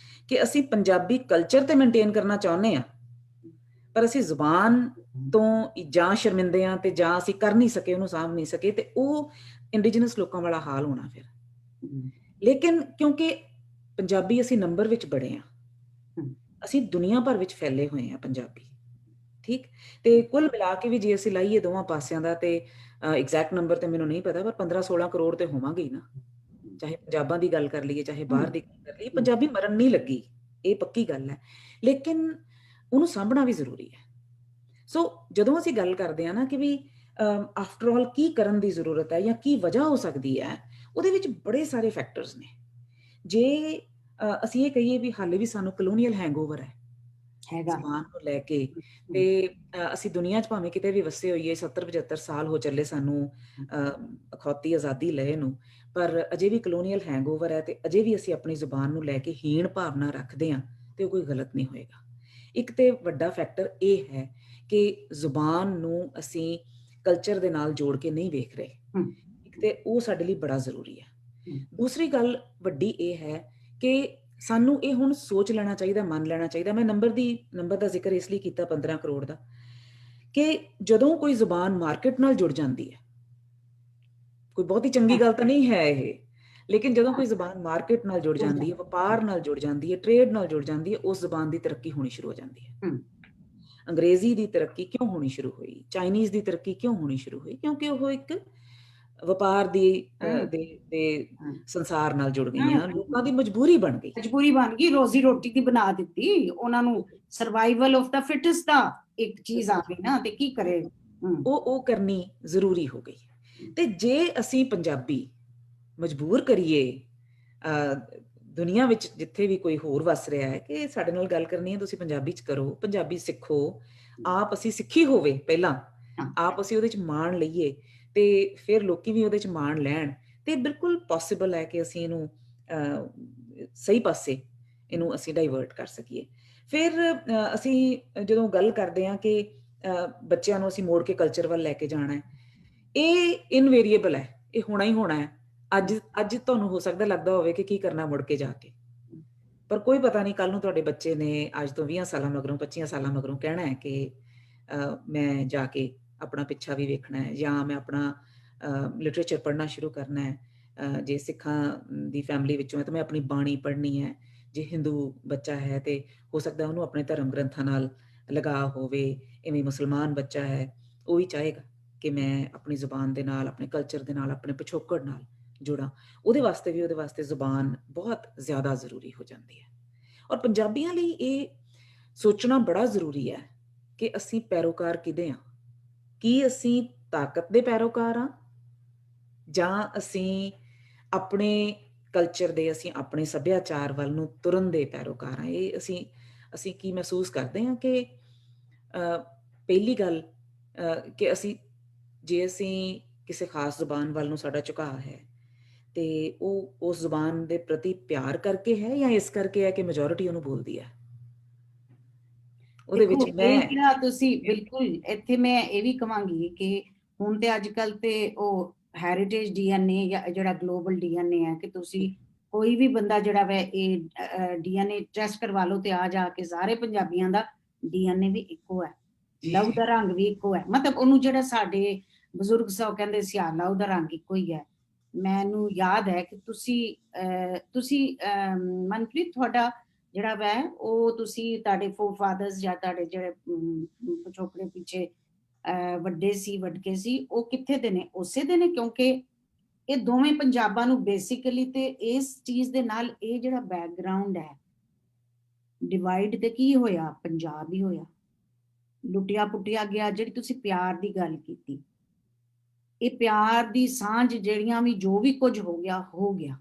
ਕਿ ਅਸੀਂ ਪੰਜਾਬੀ ਕਲਚਰ ਤੇ ਮੇਨਟੇਨ ਕਰਨਾ ਚਾਹੁੰਦੇ ਹਾਂ, ਪਰ ਅਸੀਂ ਜ਼ੁਬਾਨ ਤੋਂ ਜਾਂ ਸ਼ਰਮਿੰਦੇ ਹਾਂ ਤੇ ਜਾਂ ਅਸੀਂ ਕਰ ਨਹੀਂ ਸਕੇ, ਉਹਨੂੰ ਸਾਂਭ ਨਹੀਂ ਸਕੇ, ਤੇ ਉਹ ਇੰਡੀਜਨਸ ਲੋਕਾਂ ਵਾਲਾ ਹਾਲ ਹੋਣਾ ਫਿਰ। ਲੇਕਿਨ ਕਿਉਂਕਿ ਪੰਜਾਬੀ ਅਸੀਂ ਨੰਬਰ ਵਿੱਚ ਬੜੇ ਹਾਂ, ਅਸੀਂ ਦੁਨੀਆ ਭਰ ਵਿੱਚ ਫੈਲੇ ਹੋਏ ਹਾਂ ਪੰਜਾਬੀ, ਠੀਕ, ਤੇ ਕੁੱਲ ਮਿਲਾ ਕੇ ਵੀ ਜੇ ਅਸੀਂ ਲਾਈਏ ਦੋਵਾਂ ਪਾਸਿਆਂ ਦਾ, ਤੇ ਐਗਜ਼ੈਕਟ ਨੰਬਰ ਤੇ ਮੈਨੂੰ ਨਹੀਂ ਪਤਾ, ਪਰ 15-16 ਕਰੋੜ ਤੇ ਹੋਵਾਂਗੇ ਹੀ ਨਾ। ਚਾਹੇ ਪੰਜਾਬਾਂ ਦੀ ਗੱਲ ਕਰ ਲਈਏ, ਚਾਹੇ ਬਾਹਰ ਦੀ ਗੱਲ ਕਰ ਲਈਏ, ਪੰਜਾਬੀ ਮਰਨ ਨਹੀਂ ਲੱਗੀ, ਇਹ ਪੱਕੀ ਗੱਲ ਹੈ, ਲੇਕਿਨ ਉਹਨੂੰ ਸਾਂਭਣਾ ਵੀ ਜ਼ਰੂਰੀ ਹੈ। ਸੋ ਜਦੋਂ ਅਸੀਂ ਗੱਲ ਕਰਦੇ ਹਾਂ ਨਾ ਕਿ ਵੀ ਆਫਟਰ ਆਲ ਕੀ ਕਰਨ ਦੀ ਜ਼ਰੂਰਤ ਹੈ ਜਾਂ ਕੀ ਵਜ੍ਹਾ ਹੋ ਸਕਦੀ ਹੈ, ਉਹਦੇ ਵਿੱਚ ਬੜੇ ਸਾਰੇ ਫੈਕਟਰਸ ਨੇ। ਜੇ ਅਸੀਂ ਇਹ ਕਹੀਏ ਵੀ ਹਾਲੇ ਵੀ ਸਾਨੂੰ ਕਲੋਨੀਅਲ ਹੈਂਗਓਵਰ ਹੈ ਜ਼ਬਾਨ ਨੂੰ ਲੈ ਕੇ, ਤੇ ਅਸੀਂ ਦੁਨੀਆ 'ਚ ਭਾਵੇਂ ਕਿਤੇ ਵੀ ਵਸੇ ਹੋਈਏ, 70-75 ਸਾਲ ਹੋ ਚੱਲੇ ਸਾਨੂੰ ਅਖੌਤੀ ਆਜ਼ਾਦੀ ਲਏ ਨੂੰ, ਪਰ ਅਜੇ ਵੀ ਕਲੋਨੀਅਲ ਹੈਂਗਓਵਰ ਹੈ, ਤੇ ਅਜੇ ਵੀ ਅਸੀਂ ਆਪਣੀ ਜ਼ੁਬਾਨ ਨੂੰ ਲੈ ਕੇ ਹੀਣ ਭਾਵਨਾ ਰੱਖਦੇ ਹਾਂ, ਤੇ ਉਹ ਕੋਈ ਗਲਤ ਨਹੀਂ ਹੋਏਗਾ। ਇੱਕ ਤੇ ਵੱਡਾ ਫੈਕਟਰ ਇਹ ਹੈ ਕਿ ਜ਼ੁਬਾਨ ਨੂੰ ਅਸੀਂ ਕਲਚਰ ਦੇ ਨਾਲ ਜੋੜ ਕੇ ਨਹੀਂ ਵੇਖ ਰਹੇ, ਇੱਕ ਤੇ ਉਹ ਸਾਡੇ ਲਈ ਬੜਾ ਜ਼ਰੂਰੀ ਹੈ। ਦੂਸਰੀ ਗੱਲ ਵੱਡੀ ਇਹ ਹੈ ਕਿ ਸਾਨੂੰ ਇਹ ਹੁਣ ਸੋਚ ਲੈਣਾ ਚਾਹੀਦਾ, ਮੰਨ ਲੈਣਾ ਚਾਹੀਦਾ। ਮੈਂ ਨੰਬਰ ਦਾ ਜ਼ਿਕਰ ਇਸ ਲਈ ਕੀਤਾ 15 ਕਰੋੜ ਦਾ, ਕਿ ਜਦੋਂ ਕੋਈ ਜ਼ੁਬਾਨ ਮਾਰਕੀਟ ਨਾਲ ਜੁੜ ਜਾਂਦੀ ਹੈ, ਕੋਈ ਬਹੁਤੀ ਚੰਗੀ ਗੱਲ ਤਾਂ ਨਹੀਂ ਹੈ ਇਹ, ਲੇਕਿਨ ਜਦੋਂ ਕੋਈ ਜ਼ੁਬਾਨ ਮਾਰਕੀਟ ਨਾਲ ਜੁੜ ਜਾਂਦੀ ਹੈ, ਵਪਾਰ ਨਾਲ ਜੁੜ ਜਾਂਦੀ ਹੈ, ਟ੍ਰੇਡ ਨਾਲ ਜੁੜ ਜਾਂਦੀ ਹੈ, ਉਸ ਜ਼ੁਬਾਨ ਦੀ ਤਰੱਕੀ ਹੋਣੀ ਸ਼ੁਰੂ ਹੋ ਜਾਂਦੀ ਹੈ। ਅੰਗਰੇਜ਼ੀ ਦੀ ਤਰੱਕੀ ਕਿਉਂ ਹੋਣੀ ਸ਼ੁਰੂ ਹੋਈ, ਚਾਈਨੀਜ਼ ਦੀ ਤਰੱਕੀ ਕਿਉਂ ਹੋਣੀ ਸ਼ੁਰੂ ਹੋਈ? ਕਿਉਂਕਿ ਉਹ ਇੱਕ ਵਪਾਰ ਦੇ ਸੰਸਾਰ ਨਾਲ ਜੁੜ ਗਈਆਂ, ਲੋਕਾਂ ਦੀ ਮਜਬੂਰੀ ਬਣ ਗਈ। ਮਜਬੂਰੀ ਬਣ ਗਈ, ਰੋਜ਼ੀ ਰੋਟੀ ਦੀ ਬਣਾ ਦਿੱਤੀ ਉਹਨਾਂ ਨੂੰ, ਸਰਵਾਈਵਲ ਆਫ ਦਾ ਫਿਟੈਸਟ ਦਾ ਇੱਕ ਚੀਜ਼ ਆ ਗਈ ਨਾ, ਤੇ ਕੀ ਕਰੇ, ਉਹ ਕਰਨੀ ਜ਼ਰੂਰੀ ਹੋ ਗਈ। ਤੇ ਜੇ ਅਸੀਂ ਪੰਜਾਬੀ ਮਜਬੂਰ ਕਰੀਏ ਦੁਨੀਆ ਵਿੱਚ ਜਿੱਥੇ ਵੀ ਕੋਈ ਹੋਰ ਵਸ ਰਿਹਾ ਹੈ ਕਿ ਸਾਡੇ ਨਾਲ ਗੱਲ ਕਰਨੀ ਹੈ, ਤੁਸੀਂ ਪੰਜਾਬੀ 'ਚ ਕਰੋ, ਪੰਜਾਬੀ ਸਿੱਖੋ, ਆਪ ਅਸੀਂ ਸਿੱਖੀ ਹੋਵੇ ਪਹਿਲਾਂ, ਆਪ ਅਸੀਂ ਉਹਦੇ 'ਚ ਮਾਣ ਲਈਏ ਤੇ ਫਿਰ ਲੋਕੀ ਵੀ ਉਹਦੇ 'ਚ ਮਾਣ ਲੈਣ, ਤੇ ਬਿਲਕੁਲ ਪੋਸੀਬਲ ਹੈ ਕਿ ਅਸੀਂ ਇਹਨੂੰ ਸਹੀ ਪਾਸੇ ਇਹਨੂੰ ਅਸੀਂ ਡਾਈਵਰਟ ਕਰ ਸਕੀਏ। ਫਿਰ ਅਸੀਂ ਜਦੋਂ ਗੱਲ ਕਰਦੇ ਹਾਂ ਕਿ ਬੱਚਿਆਂ ਨੂੰ ਅਸੀਂ ਮੋੜ ਕੇ ਕਲਚਰ ਵੱਲ ਲੈ ਕੇ ਜਾਣਾ ਹੈ, ਇਹ ਇਨਵੇਰੀਏਬਲ ਹੈ, ਇਹ ਹੋਣਾ ਹੀ ਹੋਣਾ ਹੈ। ਅੱਜ ਤੁਹਾਨੂੰ ਹੋ ਸਕਦਾ ਲੱਗਦਾ ਹੋਵੇ ਕਿ ਕੀ ਕਰਨਾ ਮੁੜ ਕੇ ਜਾ ਕੇ, ਪਰ ਕੋਈ ਪਤਾ ਨਹੀਂ ਕੱਲ ਨੂੰ ਤੁਹਾਡੇ ਬੱਚੇ ਨੇ ਅੱਜ ਤੋਂ 20 ਸਾਲਾਂ ਮਗਰੋਂ 25 ਸਾਲਾਂ ਮਗਰੋਂ ਕਹਿਣਾ ਹੈ ਕਿ ਮੈਂ ਜਾ ਕੇ ਆਪਣਾ ਪਿੱਛਾ ਵੀ ਵੇਖਣਾ ਹੈ, ਜਾਂ ਮੈਂ ਆਪਣਾ ਲਿਟਰੇਚਰ ਪੜ੍ਹਨਾ ਸ਼ੁਰੂ ਕਰਨਾ ਹੈ। ਜੇ ਸਿੱਖਾਂ ਦੀ ਫੈਮਿਲੀ ਵਿੱਚੋਂ ਹੈ ਤਾਂ ਮੈਂ ਆਪਣੀ ਬਾਣੀ ਪੜ੍ਹਨੀ ਹੈ, ਜੇ ਹਿੰਦੂ ਬੱਚਾ ਹੈ ਤੇ ਹੋ ਸਕਦਾ ਉਹਨੂੰ ਆਪਣੇ ਧਰਮ ਗ੍ਰੰਥਾਂ ਨਾਲ ਲਗਾਅ ਹੋਵੇ, ਇਵੇਂ ਮੁਸਲਮਾਨ ਬੱਚਾ ਹੈ ਉਹ ਵੀ ਚਾਹੇਗਾ ਕਿ ਮੈਂ ਆਪਣੀ ਜ਼ੁਬਾਨ ਦੇ ਨਾਲ, ਆਪਣੇ ਕਲਚਰ ਦੇ ਨਾਲ, ਆਪਣੇ ਪਿਛੋਕੜ ਨਾਲ ਜੁੜਾਂ। ਉਹਦੇ ਵਾਸਤੇ ਜ਼ੁਬਾਨ ਬਹੁਤ ਜ਼ਿਆਦਾ ਜ਼ਰੂਰੀ ਹੋ ਜਾਂਦੀ ਹੈ। ਔਰ ਪੰਜਾਬੀਆਂ ਲਈ ਇਹ ਸੋਚਣਾ ਬੜਾ ਜ਼ਰੂਰੀ ਹੈ ਕਿ ਅਸੀਂ ਪੈਰੋਕਾਰ ਕਿਹਦੇ ਹਾਂ, ਕੀ ਅਸੀਂ ਤਾਕਤ ਦੇ ਪੈਰੋਕਾਰ ਹਾਂ, ਜਾਂ ਅਸੀਂ ਆਪਣੇ ਕਲਚਰ ਦੇ, ਅਸੀਂ ਆਪਣੇ ਸੱਭਿਆਚਾਰ ਵੱਲ ਨੂੰ ਤੁਰਨ ਦੇ ਪੈਰੋਕਾਰ ਹਾਂ। ਇਹ ਅਸੀਂ ਕੀ ਮਹਿਸੂਸ ਕਰਦੇ ਹਾਂ ਕਿ ਪਹਿਲੀ ਗੱਲ ਕਿ ਜੇ ਅਸੀਂ ਕਿਸੇ ਖਾਸ ਜ਼ੁਬਾਨ ਵੱਲ ਨੂੰ ਸਾਡਾ ਝੁਕਾਅ ਹੈ ਤੇ ਉਹ ਉਸ ਜ਼ੁਬਾਨ ਦੇ ਪ੍ਰਤੀ ਪਿਆਰ ਕਰਕੇ ਹੈ, ਜਾਂ ਇਸ ਕਰਕੇ ਹੈ ਕਿ ਮੈਜੋਰਿਟੀ ਉਹਨੂੰ ਬੋਲਦੀ ਹੈ। ਉਹਦੇ ਵਿੱਚ ਮੈਂ ਤੁਸੀਂ ਬਿਲਕੁਲ, ਇੱਥੇ ਮੈਂ ਇਹ ਵੀ ਕਹਾਂਗੀ ਕਿ ਹੁਣ ਤੇ ਅੱਜ ਕੱਲ ਤੇ ਉਹ ਹੈਰੀਟੇਜ DNA ਜਾਂ ਜਿਹੜਾ ਗਲੋਬਲ DNA ਹੈ, ਕਿ ਤੁਸੀਂ ਕੋਈ ਵੀ ਬੰਦਾ ਜਿਹੜਾ ਵੈ ਇਹ DNA ਟੈਸਟ ਕਰਵਾ ਲਓ ਤੇ ਆ ਜਾ ਕੇ ਸਾਰੇ ਪੰਜਾਬੀਆਂ ਦਾ DNA ਵੀ ਇੱਕੋ ਹੈ, ਲਹੂ ਦਾ ਰੰਗ ਵੀ ਇੱਕੋ ਹੈ। ਮਤਲਬ ਉਹਨੂੰ ਜਿਹੜਾ ਸਾਡੇ ਬਜ਼ੁਰਗ ਸਭ ਕਹਿੰਦੇ ਸੀ ਲਹੂ ਦਾ ਰੰਗ ਇੱਕੋ ਹੀ ਹੈ। ਮੈਨੂੰ ਯਾਦ ਹੈ ਕਿ ਤੁਸੀਂ ਮਨਪ੍ਰੀਤ, ਤੁਹਾਡਾ ਜਿਹੜਾ ਵੈ ਉਹ ਤੁਸੀਂ ਤੁਹਾਡੇ ਫਾਦਰਸ ਜਾਂ ਤੁਹਾਡੇ ਜਿਹੜੇ ਪਿਛੋਕੜੇ ਪਿੱਛੇ ਵੱਡੇ ਸੀ ਵਡਕੇ ਸੀ, ਉਹ ਕਿੱਥੇ ਦੇ ਨੇ? ਉਸੇ ਦੇ ਨੇ, ਕਿਉਂਕਿ ਇਹ ਦੋਵੇਂ ਪੰਜਾਬਾਂ ਨੂੰ ਬੇਸਿਕਲੀ ਤੇ ਇਸ ਚੀਜ਼ ਦੇ ਨਾਲ ਇਹ ਜਿਹੜਾ ਬੈਕਗਰਾਉਂਡ ਹੈ ਡਿਵਾਈਡ ਤੇ ਕੀ ਹੋਇਆ, ਪੰਜਾਬ ਹੀ ਹੋਇਆ, ਲੁੱਟਿਆ ਪੁੱਟਿਆ ਗਿਆ। ਜਿਹੜੀ ਤੁਸੀਂ ਪਿਆਰ ਦੀ ਗੱਲ ਕੀਤੀ, ਇਹ ਪਿਆਰ ਦੀ ਸਾਂਝ ਜਿਹੜੀਆਂ ਵੀ ਜੋ ਵੀ ਕੁਝ ਹੋ ਗਿਆ ਹੋ ਗਿਆ।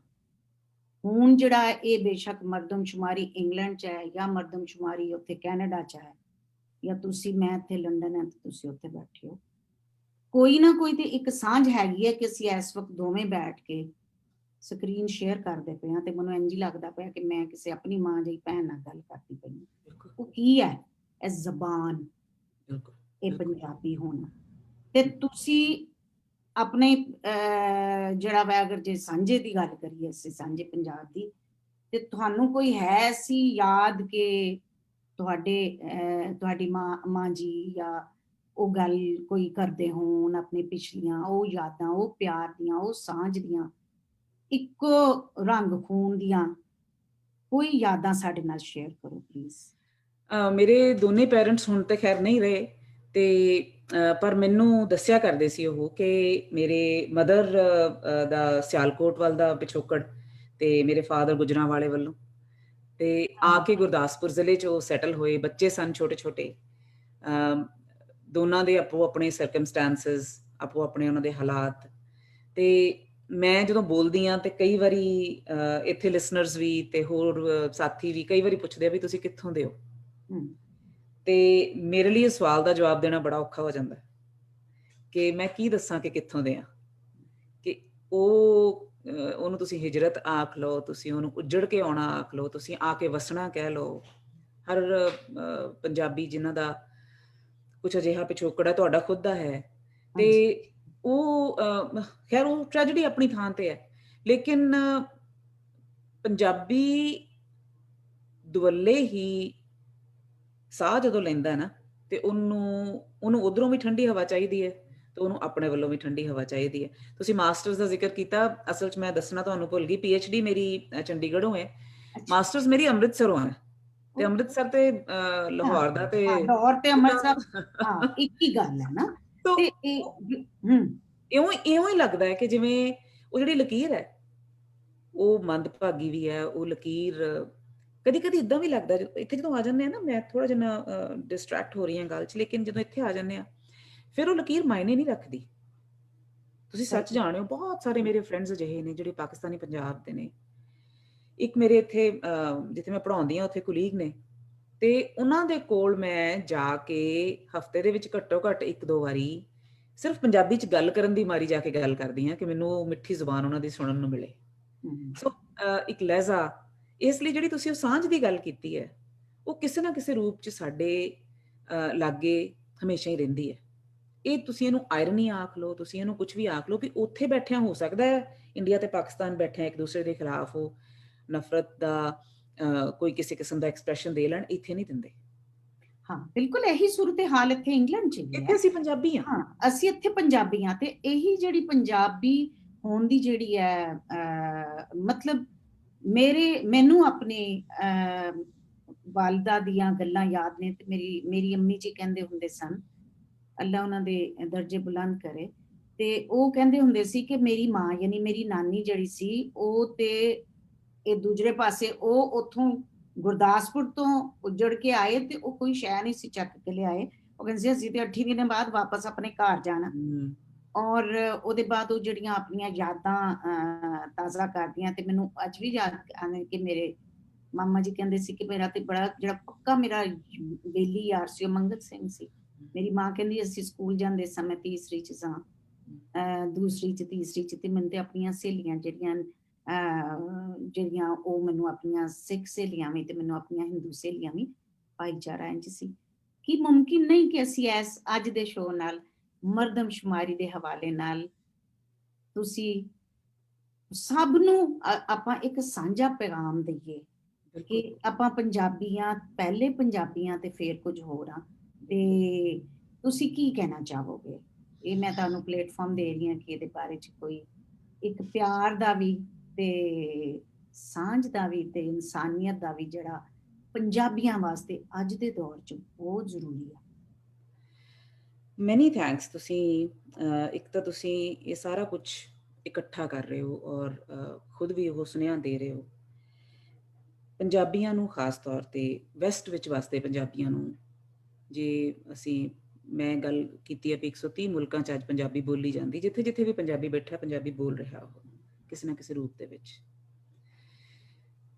ਹੁਣ ਜਿਹੜਾ ਇਹ ਬੇਸ਼ੱਕ ਮਰਦਮਸ਼ੁਮਾਰੀ ਇੰਗਲੈਂਡ 'ਚ ਹੈ ਜਾਂ ਮਰਦਮਸ਼ੁਮਾਰੀ ਉੱਥੇ ਕੈਨੇਡਾ 'ਚ ਹੈ, ਜਾਂ ਤੁਸੀਂ ਮੈਂ ਇੱਥੇ ਲੰਡਨ ਹੈ ਤੇ ਤੁਸੀਂ ਉੱਥੇ ਬੈਠੇ ਹੋ, ਕੋਈ ਨਾ ਕੋਈ ਤੇ ਇੱਕ ਸਾਂਝ ਹੈਗੀ ਹੈ ਕਿ ਅਸੀਂ ਇਸ ਵਕਤ ਦੋਵੇਂ ਬੈਠ ਕੇ ਸਕਰੀਨ ਸ਼ੇਅਰ ਕਰਦੇ ਪਏ ਹਾਂ ਤੇ ਮੈਨੂੰ ਇੰਝ ਲੱਗਦਾ ਪਿਆ ਕਿ ਮੈਂ ਕਿਸੇ ਆਪਣੀ ਮਾਂ ਜਿਹੀ ਭੈਣ ਨਾਲ ਗੱਲ ਕਰਦੀ ਪਈ ਹਾਂ। ਉਹ ਕੀ ਹੈ? ਇਹ ਜ਼ਬਾਨ, ਇਹ ਪੰਜਾਬੀ ਹੋਣਾ। ਤੇ ਤੁਸੀਂ ਆਪਣੇ ਜਿਹੜਾ ਵਾ ਅਗਰ ਜੇ ਸਾਂਝੇ ਦੀ ਗੱਲ ਕਰੀਏ, ਅਸੀਂ ਸਾਂਝੇ ਪੰਜਾਬ ਦੀ, ਤੇ ਤੁਹਾਨੂੰ ਕੋਈ ਹੈ ਸੀ ਯਾਦ ਕਿ ਤੁਹਾਡੀ ਮਾਂ ਜੀ ਜਾਂ ਉਹ ਗੱਲ ਕੋਈ ਕਰਦੇ ਹੋਣ ਆਪਣੇ ਪਿਛਲੀਆਂ, ਉਹ ਯਾਦਾਂ, ਉਹ ਪਿਆਰ ਦੀਆਂ, ਉਹ ਸਾਂਝ ਦੀਆਂ, ਇੱਕੋ ਰੰਗ ਖੂਨ ਦੀਆਂ ਕੋਈ ਯਾਦਾਂ ਸਾਡੇ ਨਾਲ ਸ਼ੇਅਰ ਕਰੋ ਪਲੀਜ਼। ਮੇਰੇ ਦੋਨੇ ਪੇਰੈਂਟਸ ਹੁਣ ਤੇ ਖੈਰ ਨਹੀਂ ਰਹੇ, ਤੇ ਪਰ ਮੈਨੂੰ ਦੱਸਿਆ ਕਰਦੇ ਸੀ ਉਹ ਕਿ ਮੇਰੇ ਮਦਰ ਦਾ ਸਿਆਲਕੋਟ ਵੱਲ ਦਾ ਪਿਛੋਕੜ ਤੇ ਮੇਰੇ ਫਾਦਰ ਗੁਜਰਾਂਵਾਲੇ ਵੱਲੋਂ, ਤੇ ਆ ਕੇ ਗੁਰਦਾਸਪੁਰ ਜ਼ਿਲ੍ਹੇ 'ਚ ਉਹ ਸੈਟਲ ਹੋਏ। ਬੱਚੇ ਸਨ ਛੋਟੇ ਛੋਟੇ, ਦੋਨਾਂ ਦੇ ਆਪੋ ਆਪਣੇ ਸਰਕਮਸਟੈਂਸਸ, ਆਪੋ ਆਪਣੇ ਉਹਨਾਂ ਦੇ ਹਾਲਾਤ। ਤੇ ਮੈਂ ਜਦੋਂ ਬੋਲਦੀ ਹਾਂ ਤੇ ਕਈ ਵਾਰੀ ਇੱਥੇ ਲਿਸਨਰਸ ਵੀ ਤੇ ਹੋਰ ਸਾਥੀ ਵੀ ਕਈ ਵਾਰੀ ਪੁੱਛਦੇ ਆ ਵੀ ਤੁਸੀਂ ਕਿੱਥੋਂ ਦੇ ਹੋ, ਤੇ ਮੇਰੇ ਲਈ ਇਸ ਸਵਾਲ ਦਾ ਜਵਾਬ ਦੇਣਾ ਬੜਾ ਔਖਾ ਹੋ ਜਾਂਦਾ ਕਿ ਮੈਂ ਕੀ ਦੱਸਾਂ ਕਿ ਕਿੱਥੋਂ ਦੇ ਆ। ਕਿ ਉਹਨੂੰ ਤੁਸੀਂ ਹਿਜਰਤ ਆਖ ਲਓ, ਤੁਸੀਂ ਉਹਨੂੰ ਉੱਜੜ ਕੇ ਆਉਣਾ ਆਖ ਲਓ, ਤੁਸੀਂ ਆ ਕੇ ਵਸਣਾ ਕਹਿ ਲਓ। ਹਰ ਪੰਜਾਬੀ ਜਿਨ੍ਹਾਂ ਦਾ ਕੁਛ ਅਜਿਹਾ ਪਿਛੋਕੜ ਹੈ, ਤੁਹਾਡਾ ਖੁਦ ਦਾ ਹੈ, ਤੇ ਉਹ ਖੈਰ ਉਹ ਟ੍ਰੈਜਡੀ ਆਪਣੀ ਥਾਂ ਤੇ ਹੈ, ਲੇਕਿਨ ਪੰਜਾਬੀ ਦੁਵੱਲੇ ਹੀ ਸਾਹ ਜਦੋਂ ਲੈਂਦਾ ਨਾ ਤੇ ਉਹਨੂੰ ਉਧਰੋਂ ਵੀ ਠੰਡੀ ਹਵਾ ਚਾਹੀਦੀ ਹੈ ਤੇ ਉਹਨੂੰ ਆਪਣੇ ਵੱਲੋਂ ਵੀ ਠੰਡੀ ਹਵਾ ਚਾਹੀਦੀ ਹੈ। ਤੁਸੀਂ ਮਾਸਟਰਸ ਦਾ ਜ਼ਿਕਰ ਕੀਤਾ, ਅਸਲ 'ਚ ਮੈਂ ਦੱਸਣਾ ਤੁਹਾਨੂੰ ਭੁੱਲ ਗਈ, PhD ਮੇਰੀ ਚੰਡੀਗੜ੍ਹੋਂ ਹੈ, ਮਾਸਟਰਸ ਮੇਰੀ ਅੰਮ੍ਰਿਤਸਰੋਂ ਹੈ, ਤੇ ਅੰਮ੍ਰਿਤਸਰ ਤੇ ਲਾਹੌਰ ਦਾ ਤੇ ਲਾਹੌਰ ਤੇ ਅੰਮ੍ਰਿਤਸਰ ਇੱਕ ਹੀ ਗੱਲ ਹੈ ਨਾ। ਤੇ ਇਉਂ ਹੀ ਲੱਗਦਾ ਹੈ ਕਿ ਜਿਵੇਂ ਉਹ ਜਿਹੜੀ ਲਕੀਰ ਹੈ ਉਹ ਮੰਦਭਾਗੀ ਵੀ ਹੈ। ਉਹ ਲਕੀਰ ਕਦੀ ਕਦੀ ਇਦਾਂ ਵੀ ਲੱਗਦਾ, ਇੱਥੇ ਜਦੋਂ ਆ ਜਾਂਦੇ ਆ ਨਾ, ਮੈਂ ਥੋੜਾ ਜਿਹਾ ਡਿਸਟਰੈਕਟ ਹੋ ਰਹੀ ਹਾਂ ਗੱਲ 'ਚ, ਲੇਕਿਨ ਜਦੋਂ ਇੱਥੇ ਆ ਜਾਂਦੇ ਆ ਫਿਰ ਉਹ ਲਕੀਰ ਮਾਇਨੇ ਨਹੀਂ ਰੱਖਦੀ। ਤੁਸੀਂ ਸੱਚ ਜਾਣਿਓ, ਬਹੁਤ ਸਾਰੇ ਮੇਰੇ ਫਰੈਂਡਸ ਅਜਿਹੇ ਨੇ ਜਿਹੜੇ ਪਾਕਿਸਤਾਨੀ ਪੰਜਾਬ ਦੇ ਨੇ। ਇੱਕ ਮੇਰੇ ਇੱਥੇ ਜਿੱਥੇ ਮੈਂ ਪੜ੍ਹਾਉਂਦੀ ਹਾਂ ਉੱਥੇ ਕੁਲੀਗ ਨੇ, ਤੇ ਉਹਨਾਂ ਦੇ ਕੋਲ ਮੈਂ ਜਾ ਕੇ ਹਫਤੇ ਦੇ ਵਿੱਚ ਘੱਟੋ ਘੱਟ 1-2 ਵਾਰੀ ਸਿਰਫ ਪੰਜਾਬੀ 'ਚ ਗੱਲ ਕਰਨ ਦੀ ਮਾਰੀ ਜਾ ਕੇ ਗੱਲ ਕਰਦੀ ਹਾਂ ਕਿ ਮੈਨੂੰ ਉਹ ਮਿੱਠੀ ਜ਼ੁਬਾਨ ਉਹਨਾਂ ਦੀ ਸੁਣਨ ਨੂੰ ਮਿਲੇ। ਸੋ ਇੱਕ ਲਹਿਜ਼ਾ, ਇਸ ਲਈ ਜਿਹੜੀ ਤੁਸੀਂ ਉਹ ਸਾਂਝ ਦੀ ਗੱਲ ਕੀਤੀ ਹੈ, ਉਹ ਕਿਸੇ ਨਾ ਕਿਸੇ ਰੂਪ 'ਚ ਸਾਡੇ ਲਾਗੇ ਹਮੇਸ਼ਾ ਹੀ ਰਹਿੰਦੀ ਹੈ। ਇਹ ਤੁਸੀਂ ਇਹਨੂੰ ਆਇਰਨੀ ਆਖ ਲਓ, ਤੁਸੀਂ ਇਹਨੂੰ ਕੁਝ ਵੀ ਆਖ ਲਓ, ਵੀ ਉੱਥੇ ਬੈਠਿਆਂ ਹੋ ਸਕਦਾ ਹੈ ਇੰਡੀਆ ਤੇ ਪਾਕਿਸਤਾਨ ਬੈਠਿਆਂ ਇੱਕ ਦੂਸਰੇ ਦੇ ਖਿਲਾਫ ਉਹ ਨਫ਼ਰਤ ਦਾ ਕੋਈ ਕਿਸੇ ਕਿਸਮ ਦਾ ਐਕਸਪ੍ਰੈਸ਼ਨ ਦੇ ਲੈਣ, ਇੱਥੇ ਨਹੀਂ ਦਿੰਦੇ। ਹਾਂ, ਬਿਲਕੁਲ ਇਹੀ ਸੂਰਤ ਹਾਲ ਇੱਥੇ ਇੰਗਲੈਂਡ 'ਚ ਵੀ ਹੈ। ਇੱਥੇ ਅਸੀਂ ਪੰਜਾਬੀ ਹਾਂ। ਹਾਂ, ਅਸੀਂ ਇੱਥੇ ਪੰਜਾਬੀ ਹਾਂ, ਤੇ ਇਹੀ ਜਿਹੜੀ ਪੰਜਾਬੀ ਹੋਣ ਦੀ ਜਿਹੜੀ ਹੈ ਮਤਲਬ ਮੈਨੂੰ ਆਪਣੀ ਵਾਲਿਦਾ ਦੀਆਂ ਗੱਲਾਂ ਯਾਦ ਨੇ, ਤੇ ਮੇਰੀ ਅੰਮੀ ਜੀ ਕਹਿੰਦੇ ਹੁੰਦੇ ਸਨ, ਅੱਲਾ ਉਹਨਾਂ ਦੇ ਦਰਜੇ ਬੁਲੰਦ ਕਰੇ, ਤੇ ਉਹ ਕਹਿੰਦੇ ਹੁੰਦੇ ਸੀ ਕਿ ਮੇਰੀ ਮਾਂ ਯਾਨੀ ਮੇਰੀ ਨਾਨੀ ਜਿਹੜੀ ਸੀ, ਉਹ ਤੇ ਇਹ ਦੂਜਰੇ ਪਾਸੇ ਉਹ ਉੱਥੋਂ ਗੁਰਦਾਸਪੁਰ ਤੋਂ ਉੱਜੜ ਕੇ ਆਏ, ਤੇ ਉਹ ਕੋਈ ਸ਼ੈ ਨਹੀਂ ਸੀ ਚੱਕ ਕੇ ਲਿਆਏ। ਉਹ ਕਹਿੰਦੇ ਸੀ ਅਸੀਂ ਤੇ 8 ਦਿਨਾਂ ਬਾਅਦ ਵਾਪਸ ਆਪਣੇ ਘਰ ਜਾਣਾ। ਔਰ ਉਹਦੇ ਬਾਅਦ ਉਹ ਜਿਹੜੀਆਂ ਆਪਣੀਆਂ ਯਾਦਾਂ ਤਾਜ਼ਾ ਕਰਦੀਆਂ, ਤੇ ਮੈਨੂੰ ਅੱਜ ਵੀ ਯਾਦ ਆਉਂਦੇ ਕਿ ਮੇਰੇ ਮਾਮਾ ਜੀ ਕਹਿੰਦੇ ਸੀ ਕਿ ਮੇਰਾ ਤੇ ਬੜਾ ਜਿਹੜਾ ਪੱਕਾ ਮੇਰਾ ਬੇਲੀ ਯਾਰ ਸੀ ਉਹ ਮੰਗਤ ਸਿੰਘ ਸੀ। ਮੇਰੀ ਮਾਂ ਕਹਿੰਦੀ ਅਸੀਂ ਸਕੂਲ ਜਾਂਦੇ ਸਮੇਂ ਤੀਸਰੀ 'ਚ ਸਾਂ, ਦੂਸਰੀ 'ਚ ਤੀਸਰੀ 'ਚ, ਤੇ ਮੈਨੂੰ ਤੇ ਆਪਣੀਆਂ ਸਹੇਲੀਆਂ ਜਿਹੜੀਆਂ ਉਹ ਮੈਨੂੰ ਆਪਣੀਆਂ ਸਿੱਖ ਸਹੇਲੀਆਂ ਵੀ ਤੇ ਮੈਨੂੰ ਆਪਣੀਆਂ ਹਿੰਦੂ ਸਹੇਲੀਆਂ ਵੀ ਭਾਈਚਾਰਾ ਇੰਝ ਸੀ ਕਿ ਮੁਮਕਿਨ ਨਹੀਂ ਕਿ ਅਸੀਂ ਅੱਜ ਦੇ ਸ਼ੋਅ ਨਾਲ ਮਰਦਮਸ਼ੁਮਾਰੀ ਦੇ ਹਵਾਲੇ ਨਾਲ ਤੁਸੀਂ ਸਭ ਨੂੰ ਆਪਾਂ ਇੱਕ ਸਾਂਝਾ ਪੈਗਾਮ ਦਈਏ ਕਿ ਆਪਾਂ ਪੰਜਾਬੀਆਂ, ਪਹਿਲੇ ਪੰਜਾਬੀਆਂ ਤੇ ਫੇਰ ਕੁਝ ਹੋਰ ਆ। ਤੇ ਤੁਸੀਂ ਕੀ ਕਹਿਣਾ ਚਾਹੋਗੇ? ਇਹ ਮੈਂ ਤੁਹਾਨੂੰ ਪਲੇਟਫਾਰਮ ਦੇ ਰਹੀ ਹਾਂ ਕਿ ਇਹਦੇ ਬਾਰੇ 'ਚ ਕੋਈ ਇੱਕ ਪਿਆਰ ਦਾ ਵੀ ਤੇ ਸਾਂਝ ਦਾ ਵੀ ਤੇ ਇਨਸਾਨੀਅਤ ਦਾ ਵੀ ਜਿਹੜਾ ਪੰਜਾਬੀਆਂ ਵਾਸਤੇ ਅੱਜ ਦੇ ਦੌਰ 'ਚ ਬਹੁਤ ਜ਼ਰੂਰੀ ਆ। ਮੈਨੀ ਥੈਂਕਸ। ਤੁਸੀਂ ਇੱਕ ਤਾਂ ਤੁਸੀਂ ਇਹ ਸਾਰਾ ਕੁਝ ਇਕੱਠਾ ਕਰ ਰਹੇ ਹੋ ਔਰ ਖੁਦ ਵੀ ਉਹ ਸੁਨੇਹਾ ਦੇ ਰਹੇ ਹੋ ਪੰਜਾਬੀਆਂ ਨੂੰ, ਖਾਸ ਤੌਰ ਤੇ ਵੈਸਟ ਵਿੱਚ ਵਸਦੇ ਪੰਜਾਬੀਆਂ ਨੂੰ। ਜੇ ਮੈਂ ਗੱਲ ਕੀਤੀ ਹੈ ਵੀ 130 ਮੁਲਕਾਂ 'ਚ ਅੱਜ ਪੰਜਾਬੀ ਬੋਲੀ ਜਾਂਦੀ, ਜਿੱਥੇ ਜਿੱਥੇ ਵੀ ਪੰਜਾਬੀ ਬੈਠਾ ਪੰਜਾਬੀ ਬੋਲ ਰਿਹਾ ਉਹ ਕਿਸੇ ਨਾ ਕਿਸੇ ਰੂਪ ਦੇ ਵਿੱਚ।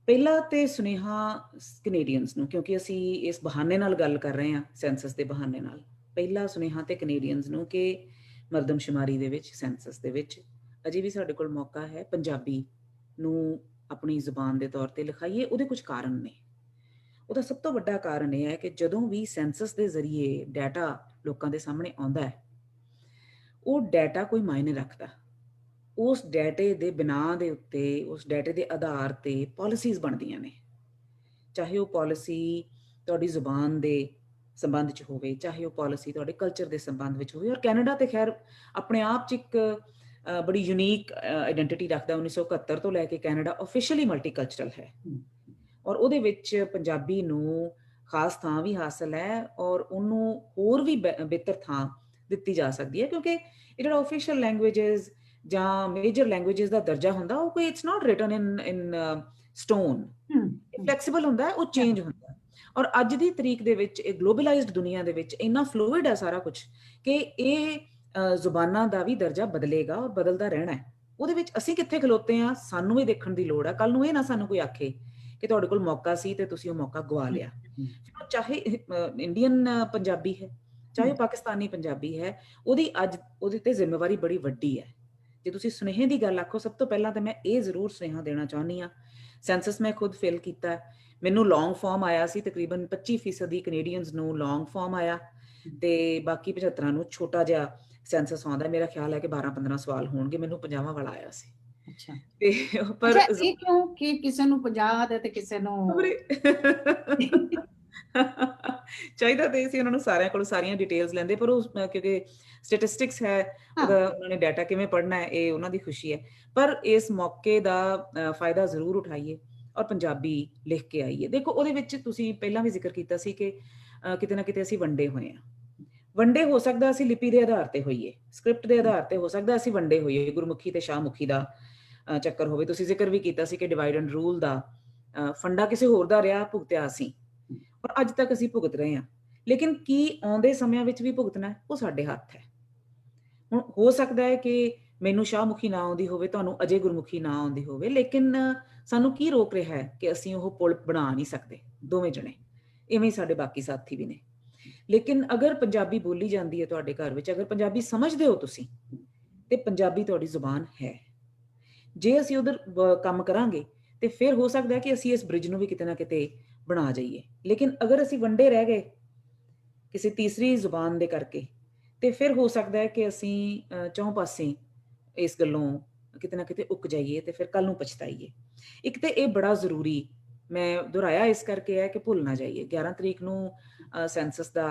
ਪਹਿਲਾ ਤੇ ਸੁਨੇਹਾ ਕੈਨੇਡੀਅਨਸ ਨੂੰ, ਕਿਉਂਕਿ ਅਸੀਂ ਇਸ ਬਹਾਨੇ ਨਾਲ ਗੱਲ ਕਰ ਰਹੇ ਹਾਂ, ਸੈਂਸਸ ਦੇ ਬਹਾਨੇ ਨਾਲ। ਪਹਿਲਾ ਸੁਨੇਹਾ ਤੇ ਕੈਨੇਡੀਅਨਸ ਨੂੰ ਕਿ ਮਰਦਮਸ਼ੁਮਾਰੀ ਦੇ ਵਿੱਚ, ਸੈਂਸਸ ਦੇ ਵਿੱਚ ਅਜੇ ਵੀ ਸਾਡੇ ਕੋਲ ਮੌਕਾ ਹੈ ਪੰਜਾਬੀ ਨੂੰ ਆਪਣੀ ਜ਼ੁਬਾਨ ਦੇ ਤੌਰ ਤੇ ਲਿਖਾਈਏ। ਉਹਦੇ ਕੁਝ ਕਾਰਨ ਨੇ। ਉਹਦਾ ਸਭ ਤੋਂ ਵੱਡਾ ਕਾਰਨ ਇਹ ਹੈ ਕਿ ਜਦੋਂ ਵੀ ਸੈਂਸਸ ਦੇ ਜ਼ਰੀਏ ਡਾਟਾ ਲੋਕਾਂ ਦੇ ਸਾਹਮਣੇ ਆਉਂਦਾ ਹੈ, ਉਹ ਡਾਟਾ ਕੋਈ ਮਾਇਨੇ ਰੱਖਦਾ। ਉਸ ਡਾਟੇ ਦੇ ਬਿਨਾਂ ਦੇ ਉੱਤੇ, ਉਸ ਡਾਟੇ ਦੇ ਆਧਾਰ ਤੇ ਪਾਲਿਸੀਜ਼ ਬਣਦੀਆਂ ਨੇ। ਚਾਹੇ ਉਹ ਪਾਲਿਸੀ ਤੁਹਾਡੀ ਜ਼ੁਬਾਨ ਦੇ ਸੰਬੰਧ 'ਚ ਹੋਵੇ, ਚਾਹੇ ਉਹ ਪਾਲਿਸੀ ਤੁਹਾਡੇ ਕਲਚਰ ਦੇ ਸੰਬੰਧ ਵਿੱਚ ਹੋਵੇ। ਔਰ ਕੈਨੇਡਾ ਤੇ ਖੈਰ ਆਪਣੇ ਆਪ 'ਚ ਇੱਕ ਬੜੀ ਯੂਨੀਕ ਆਇਡੈਂਟੀਟੀ ਰੱਖਦਾ। 1971 ਤੋਂ ਲੈ ਕੇ ਕੈਨੇਡਾ ਆਫੀਸ਼ੀਅਲੀ ਮਲਟੀਕਲਚਰਲ ਹੈ ਔਰ ਉਹਦੇ ਵਿੱਚ ਪੰਜਾਬੀ ਨੂੰ ਖਾਸ ਥਾਂ ਵੀ ਹਾਸਲ ਹੈ ਔਰ ਉਹਨੂੰ ਹੋਰ ਵੀ ਬਿਹਤਰ ਥਾਂ ਦਿੱਤੀ ਜਾ ਸਕਦੀ ਹੈ, ਕਿਉਂਕਿ ਇਹ ਜਿਹੜਾ ਆਫੀਸ਼ੀਅਲ ਲੈਂਗੁਏਜਸ ਜਾਂ ਮੇਜਰ ਲੈਂਗੁਏਜਸ ਦਾ ਦਰਜਾ ਹੁੰਦਾ, ਉਹ ਕੋਈ it's not written in stone, flexible ਹੁੰਦਾ, ਉਹ ਚੇਂਜ ਹੁੰਦਾ। ਔਰ ਅੱਜ ਦੀ ਤਰੀਕ ਦੇ ਵਿੱਚ ਇਹ ਗਲੋਬਲਾਈਜ਼ਡ ਦੁਨੀਆ ਦੇ ਵਿੱਚ ਇੰਨਾ ਫਲੂਇਡ ਹੈ ਸਾਰਾ ਕੁਝ ਕਿ ਇਹ ਜ਼ੁਬਾਨਾਂ ਦਾ ਵੀ ਦਰਜਾ ਬਦਲੇਗਾ ਔਰ ਬਦਲਦਾ ਰਹਿਣਾ ਹੈ। ਉਹਦੇ ਵਿੱਚ ਅਸੀਂ ਕਿੱਥੇ ਖਲੋਤੇ ਹਾਂ ਸਾਨੂੰ ਵੀ ਦੇਖਣ ਦੀ ਲੋੜ ਹੈ। ਕੱਲ ਨੂੰ ਇਹ ਨਾ ਸਾਨੂੰ ਕੋਈ ਆਖੇ ਕਿ ਤੁਹਾਡੇ ਕੋਲ ਮੌਕਾ ਸੀ ਤੇ ਤੁਸੀਂ ਉਹ ਮੌਕਾ ਗਵਾ ਲਿਆ। ਚਾਹੇ ਇੰਡੀਅਨ ਪੰਜਾਬੀ ਹੈ, ਚਾਹੇ ਉਹ ਪਾਕਿਸਤਾਨੀ ਪੰਜਾਬੀ ਹੈ, ਉਹਦੀ ਤੇ ਜ਼ਿੰਮੇਵਾਰੀ ਬੜੀ ਵੱਡੀ ਹੈ। ਜੇ ਤੁਸੀਂ ਸੁਨੇਹੇ ਦੀ ਗੱਲ ਆਖੋ, ਸਭ ਤੋਂ ਪਹਿਲਾਂ ਤਾਂ ਮੈਂ ਇਹ ਜ਼ਰੂਰ ਸੁਨੇਹਾ ਦੇਣਾ ਚਾਹੁੰਦੀ ਹਾਂ। ਸੈਂਸਸ ਮੈਂ ਖੁਦ ਫਿਲ ਕੀਤਾ, ਮੈਨੂੰ ਲੌਂਗ ਫਾਰਮ ਆਇਆ ਸੀ, ਤਕਰੀਬਨ 25% ਕੈਨੇਡੀਅਨਸ ਨੂੰ ਲੌਂਗ ਫਾਰਮ ਆਇਆ ਤੇ ਬਾਕੀ 75 ਨੂੰ ਛੋਟਾ ਜਿਹਾ ਸੈਂਸਸ ਆਉਂਦਾ। ਮੇਰਾ ਖਿਆਲ ਹੈ ਕਿ 12-15 ਸਵਾਲ ਹੋਣਗੇ, ਮੈਨੂੰ 50 ਵਾਲਾ ਆਇਆ ਸੀ। ਅੱਛਾ, ਤੇ ਪਰ ਇਹ ਕਿਉਂ ਕਿ ਕਿਸੇ ਨੂੰ 50 ਦਾ ਤੇ ਕਿਸੇ ਨੂੰ ਚਾਹੀਦਾ ਤੇ ਸੀ ਉਹਨਾਂ ਨੂੰ ਸਾਰਿਆਂ ਕੋਲ ਸਾਰੀਆਂ ਡਿਟੇਲਸ ਲੈਂਦੇ, ਪਰ ਉਹ ਕਿਉਂਕਿ ਸਟੈਟਿਸਟਿਕਸ ਹੈ, ਉਹਦਾ ਉਹਨਾਂ ਨੇ ਡਾਟਾ ਕਿਵੇਂ ਪੜ੍ਹਨਾ ਹੈ, ਇਹ ਉਹਨਾਂ ਦੀ ਖੁਸ਼ੀ ਹੈ। ਪਰ ਇਸ ਮੌਕੇ ਦਾ ਫਾਇਦਾ ਜ਼ਰੂਰ ਉਠਾਈਏ ਔਰ ਪੰਜਾਬੀ ਲਿਖ ਕੇ ਆਈਏ। ਦੇਖੋ, ਉਹਦੇ ਵਿੱਚ ਤੁਸੀਂ ਪਹਿਲਾਂ ਵੀ ਜ਼ਿਕਰ ਕੀਤਾ ਸੀ ਕਿ ਕਿਤੇ ਨਾ ਕਿਤੇ ਅਸੀਂ ਵੰਡੇ ਹੋਏ ਹਾਂ। ਵੰਡੇ ਹੋ ਸਕਦਾ ਅਸੀਂ ਲਿਪੀ ਦੇ ਆਧਾਰ ਤੇ ਹੋਈਏ, ਸਕ੍ਰਿਪਟ ਦੇ ਆਧਾਰ ਤੇ ਹੋ ਸਕਦਾ ਅਸੀਂ ਵੰਡੇ ਹੋਈਏ, ਗੁਰਮੁਖੀ ਤੇ ਸ਼ਾਹਮੁਖੀ ਦਾ ਚੱਕਰ ਹੋਵੇ। ਤੁਸੀਂ ਜ਼ਿਕਰ ਵੀ ਕੀਤਾ ਸੀ ਕਿ ਡਿਵਾਈਡ ਐਂਡ ਰੂਲ ਦਾ ਫੰਡਾ ਕਿਸੇ ਹੋਰ ਦਾ ਰਿਹਾ, ਭੁਗਤਿਆ ਅਸੀਂ, ਪਰ ਅੱਜ ਤੱਕ ਅਸੀਂ ਭੁਗਤ ਰਹੇ ਹਾਂ। ਲੇਕਿਨ ਕੀ ਆਉਂਦੇ ਸਮਿਆਂ ਵਿੱਚ ਵੀ ਭੁਗਤਣਾ ਹੈ, ਉਹ ਸਾਡੇ ਹੱਥ ਹੈ। ਹੁਣ ਹੋ ਸਕਦਾ ਹੈ ਕਿ ਮੈਨੂੰ ਸ਼ਾਹਮੁਖੀ ਨਾ ਆਉਂਦੀ ਹੋਵੇ, ਤੁਹਾਨੂੰ ਅਜੇ ਗੁਰਮੁਖੀ ਨਾ ਆਉਂਦੀ ਹੋਵੇ, ਲੇਕਿਨ ਸਾਨੂੰ ਕੀ ਰੋਕ ਰਿਹਾ ਹੈ ਕਿ ਅਸੀਂ ਉਹ ਪੁਲ ਬਣਾ ਨਹੀਂ ਸਕਦੇ ਦੋਵੇਂ ਜਣੇ? ਇਵੇਂ ਸਾਡੇ ਬਾਕੀ ਸਾਥੀ ਵੀ ਨੇ। ਲੇਕਿਨ ਅਗਰ ਪੰਜਾਬੀ ਬੋਲੀ ਜਾਂਦੀ ਹੈ ਤੁਹਾਡੇ ਘਰ ਵਿੱਚ, ਅਗਰ ਪੰਜਾਬੀ ਸਮਝਦੇ ਹੋ ਤੁਸੀਂ, ਤੇ ਪੰਜਾਬੀ ਤੁਹਾਡੀ ਜ਼ੁਬਾਨ ਹੈ। ਜੇ ਅਸੀਂ ਉਧਰ ਕੰਮ ਕਰਾਂਗੇ ਤੇ ਫਿਰ ਹੋ ਸਕਦਾ ਹੈ ਕਿ ਅਸੀਂ ਇਸ ਬ੍ਰਿਜ ਨੂੰ ਵੀ ਕਿਤੇ ਨਾ ਕਿਤੇ ਬਣਾ ਜਾਈਏ। ਲੇਕਿਨ ਅਗਰ ਅਸੀਂ ਵੰਡੇ ਰਹਿ ਗਏ ਕਿਸੇ ਤੀਸਰੀ ਜ਼ੁਬਾਨ ਦੇ ਕਰਕੇ, ਤੇ ਫਿਰ ਹੋ ਸਕਦਾ ਹੈ ਕਿ ਅਸੀਂ ਚੌਂ ਪਾਸੇ ਇਸ ਗੱਲੋਂ ਕਿਤੇ ਨਾ ਕਿਤੇ ਉੱਕ ਜਾਈਏ ਤੇ ਫਿਰ ਕੱਲ ਨੂੰ ਪਛਤਾਈਏ। ਇੱਕ ਤੇ ਇਹ ਬੜਾ ਜ਼ਰੂਰੀ, ਮੈਂ ਦੁਹਰਾਇਆ ਇਸ ਕਰਕੇ ਹੈ ਕਿ ਭੁੱਲ ਨਾ ਜਾਈਏ। 11 ਤਰੀਕ ਨੂੰ ਸੈਂਸਸ ਦਾ